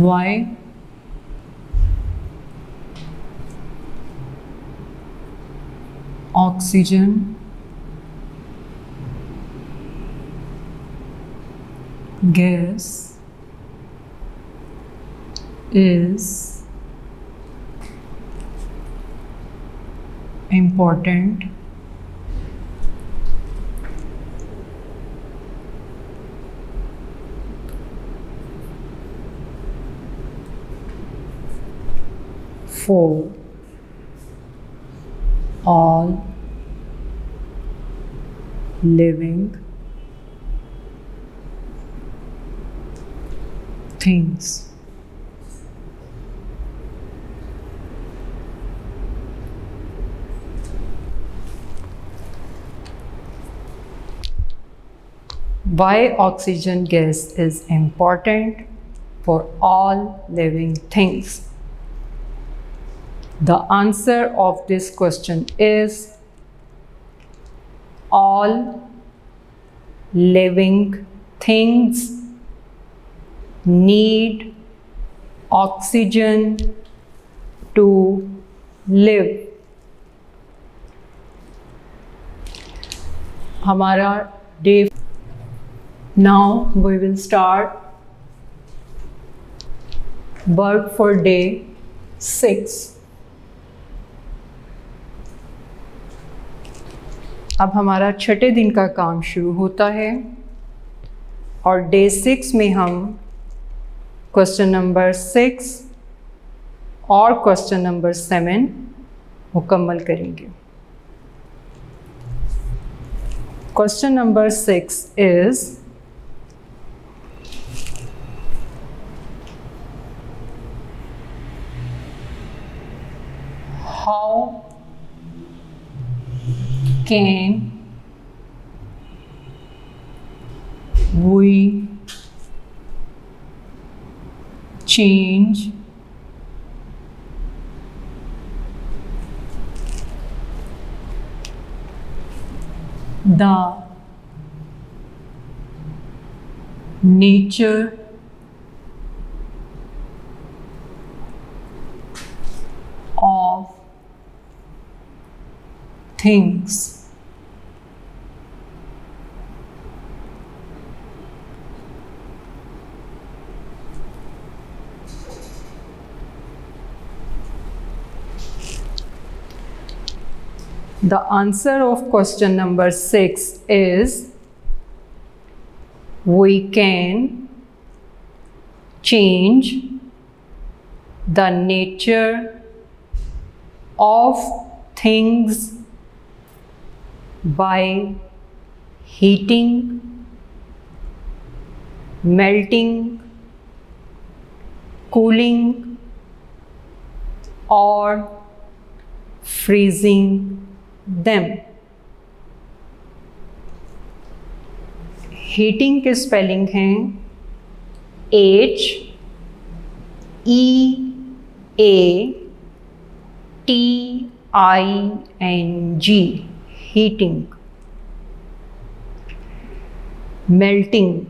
Why oxygen gas is important for all living things. Why oxygen gas is important for all living things? The answer of this question is all living things need oxygen to live. हमारा day now we will start work for day 6. अब हमारा छठे दिन का काम शुरू होता है और डे 6 में हम क्वेश्चन नंबर 6 और क्वेश्चन नंबर 7 मुकम्मल करेंगे. Question number 6 is how can we change the nature of things? The answer of question number 6 is we can change the nature of things by heating, melting, cooling, or freezing them. Heating के spelling हैं HEATING, heating. Melting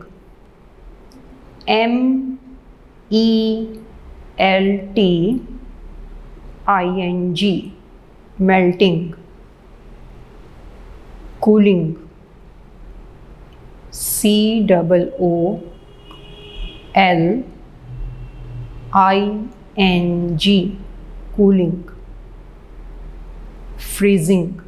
MELTING, melting. Cooling COOLING, cooling. Freezing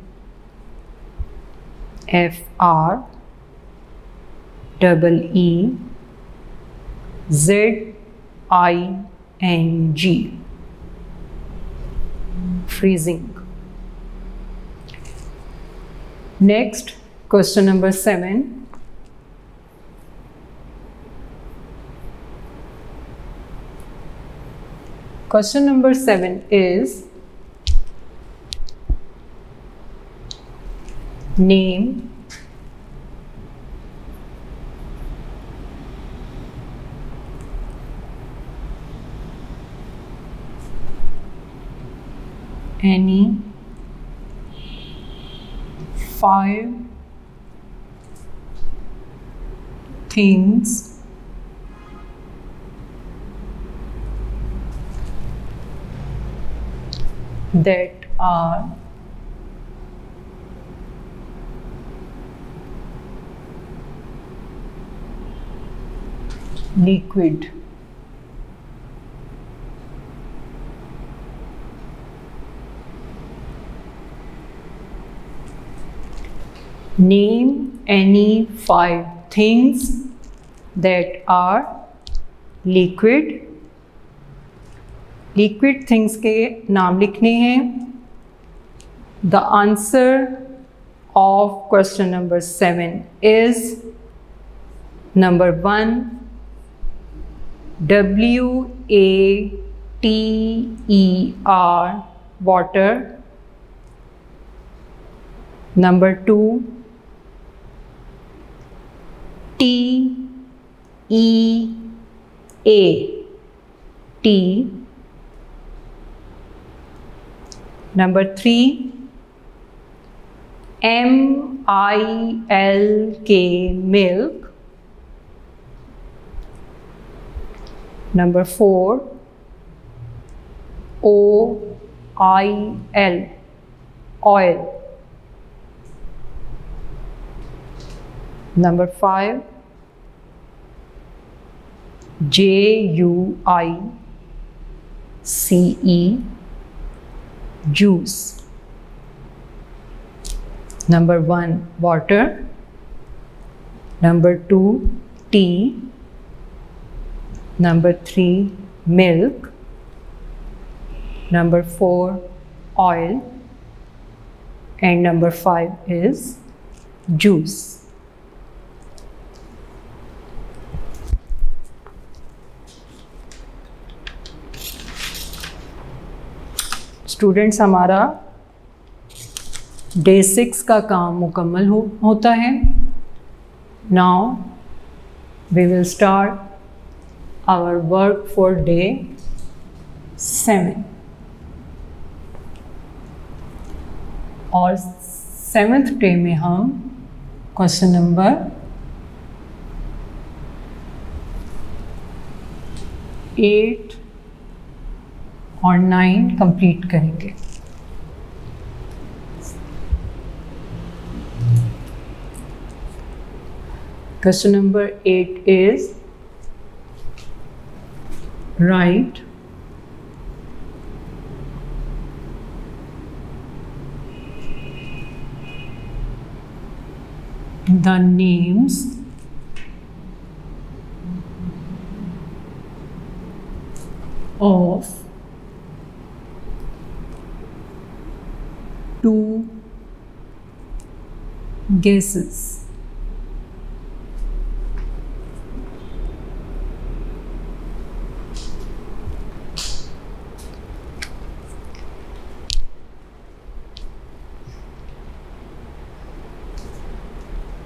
FREEZING, freezing. Next, question number 7. Question number 7 is name any 5 things that are liquid. Name any 5 things that are liquid. Liquid things के नाम लिखने हैं. The answer of question number 7 is number 1, WATER, water. Number 2, TEA, tea. Number 3, MILK, milk. Number 4, OIL, oil. Number 5, JUICE, juice. Number 1, water. Number 2, tea. Number 3, milk. Number 4, oil. And number 5 is juice. Students, हमारा day 6 का काम मुकम्मल होता है. Now we will start our work for day 7. और 7th day में हम question number 8 और 9 कंप्लीट करेंगे. Question number 8 is write the names of 2 guesses.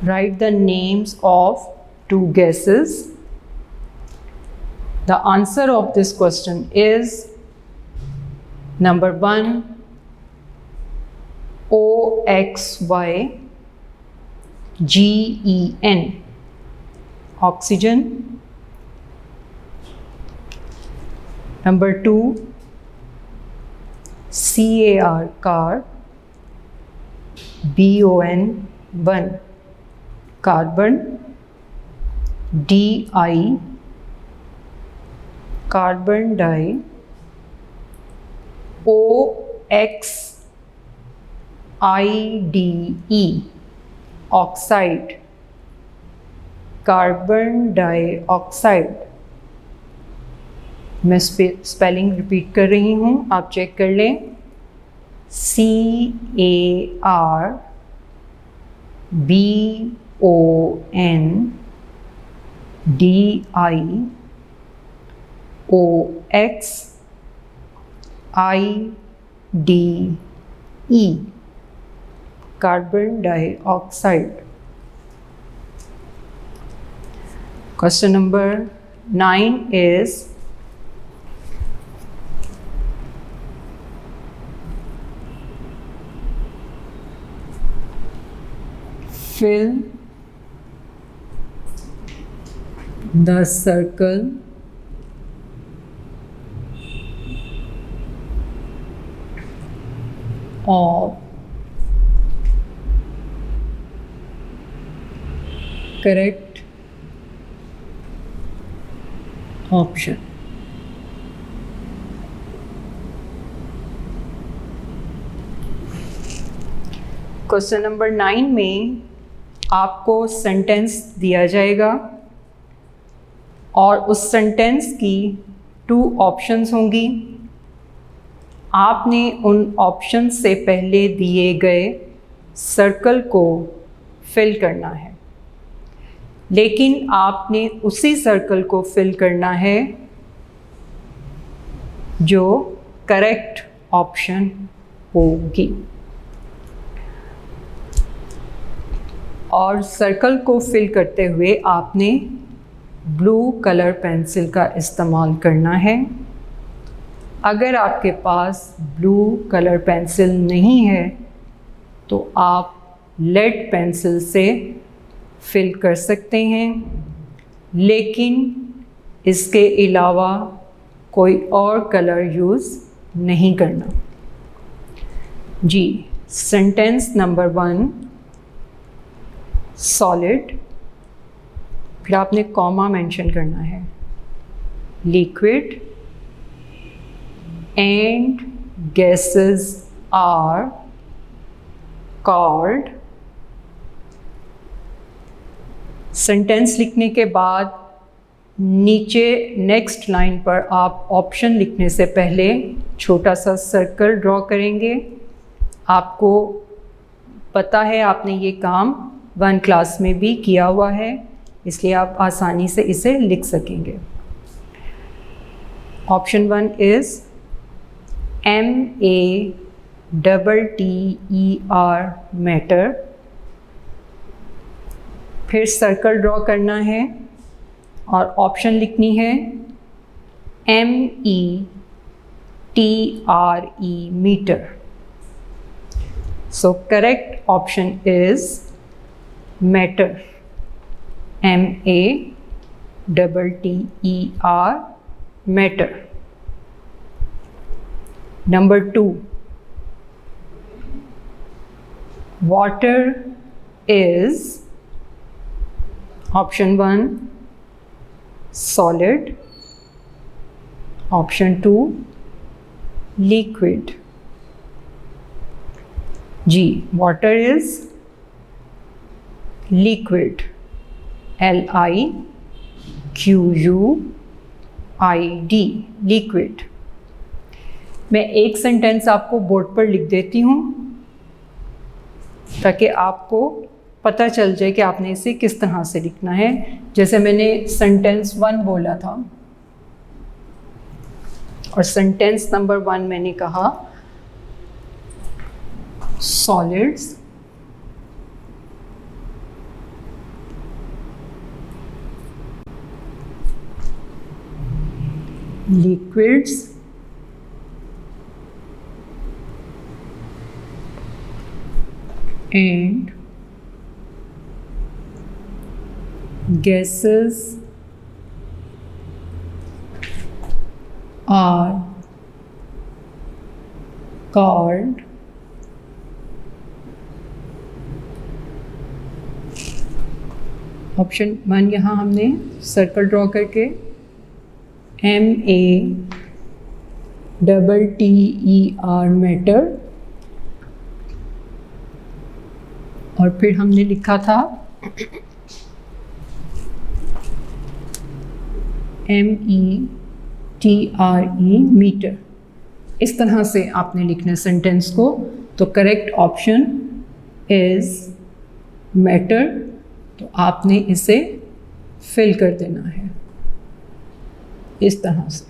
Write the names of 2 guesses. The answer of this question is number 1, OXYGEN, oxygen. Number 2, CAR, car. BON, carbon. DI, carbon die. OXIDE, oxide, carbon dioxide. मैं spelling repeat कर रही हूँ, आप check कर लें. CARBONDIOXIDE, carbon dioxide. Question number 9 is fill the circle of correct option. Question number 9 में आपको sentence दिया जाएगा और उस सेंटेंस की 2 ऑप्शंस होंगी। आपने उन ऑप्शन से पहले दिए गए सर्कल को फिल करना है, लेकिन आपने उसी सर्कल को फिल करना है जो करेक्ट ऑप्शन होगी। और सर्कल को फिल करते हुए आपने ब्लू कलर पेंसिल का इस्तेमाल करना है। अगर आपके पास ब्लू कलर पेंसिल नहीं है तो आप लेड पेंसिल से फिल कर सकते हैं, लेकिन इसके अलावा कोई और कलर यूज़ नहीं करना। जी, सेंटेंस नंबर 1 सॉलिड, फिर आपने कॉमा मेंशन करना है, liquid and gases are called. Sentence लिखने के बाद नीचे नेक्स्ट लाइन पर आप ऑप्शन लिखने से पहले छोटा सा सर्कल ड्रॉ करेंगे। आपको पता है, आपने ये काम 1 क्लास में भी किया हुआ है, इसलिए आप आसानी से इसे लिख सकेंगे। Option 1 is MATTER matter. फिर सर्कल ड्रॉ करना है और ऑप्शन लिखनी है METRE metre. So correct option is matter, MATTER matter. Number 2 water is option 1 solid, option 2 liquid. जी, water is liquid, LIQUID liquid. मैं एक सेंटेंस आपको बोर्ड पर लिख देती हूँ ताकि आपको पता चल जाए कि आपने इसे किस तरह से लिखना है। जैसे मैंने सेंटेंस 1 बोला था और सेंटेंस नंबर 1 मैंने कहा solids liquids and gases are called option 1 यहाँ हमने सर्कल ड्रॉ करके MATTER मैटर, और फिर हमने लिखा था METRE मीटर। इस तरह से आपने लिखना सेंटेंस को। तो करेक्ट ऑप्शन इज मैटर, तो आपने इसे फिल कर देना है इस तरह से।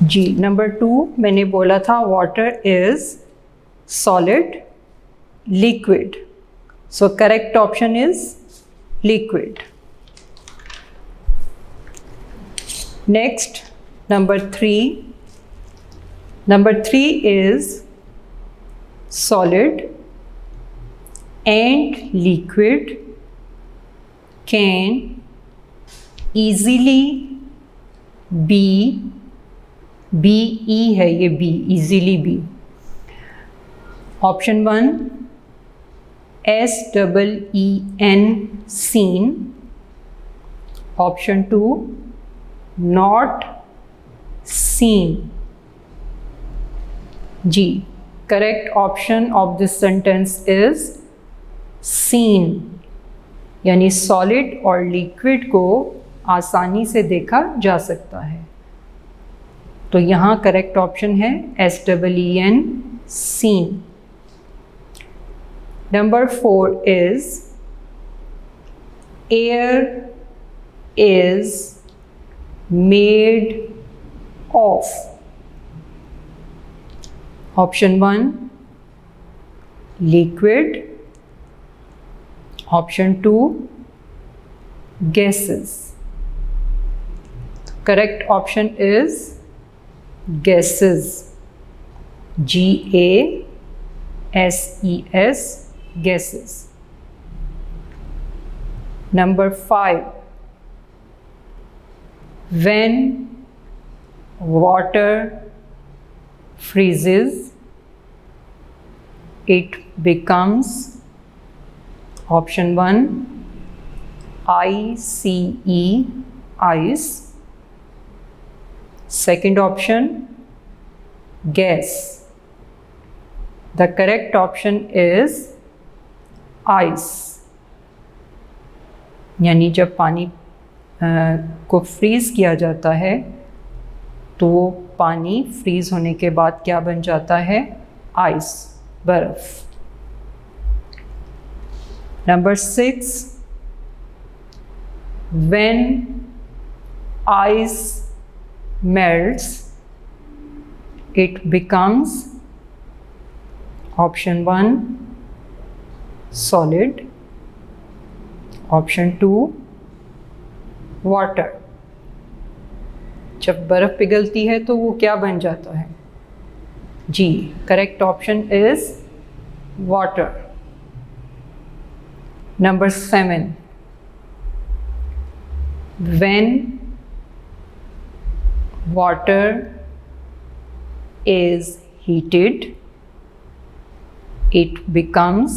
जी, नंबर 2 मैंने बोला था water is solid liquid, so correct option is liquid. Next number 3 is solid and liquid can easily be BE है ये B, easily be. Option 1 SEEN seen. Option 2 not seen. G. Correct option of this sentence is seen, यानी solid और liquid को आसानी से देखा जा सकता है। तो यहाँ करेक्ट ऑप्शन है SEEN seen. Number 4 is air is made of. Option 1 liquid. Option 2 gases. Correct option is gases. GASES, gases. Number 5 when water freezes it becomes. Option 1 ICE, ice. Second option gas. The correct option is ice, यानी जब पानी को fridge किया जाता है तो वो पानी फ्रीज़ होने के बाद क्या बन जाता है? आइस, बर्फ़. Number 6 when ice melts it becomes. Option 1 solid. Option 2 water. जब बर्फ़ पिघलती है तो वो क्या बन जाता है? जी, correct option is water. Number 7 when water is heated it becomes,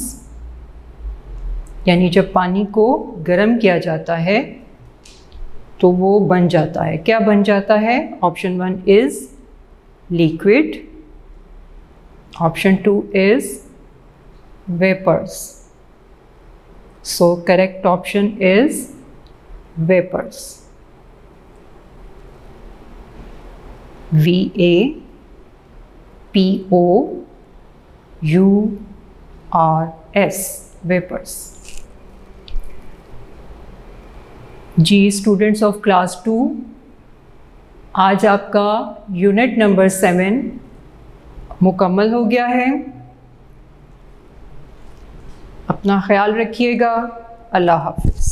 यानी जब पानी को गर्म किया जाता है तो वो बन जाता है. क्या बन जाता है? Option 1 is liquid. Option 2 is vapours. So correct option is vapors. VAPOURS, vapors. जी स्टूडेंट्स ऑफ क्लास 2, आज आपका यूनिट नंबर 7 मुकम्मल हो गया है. अपना ख्याल रखिएगा. अल्लाह हाफ़िज़.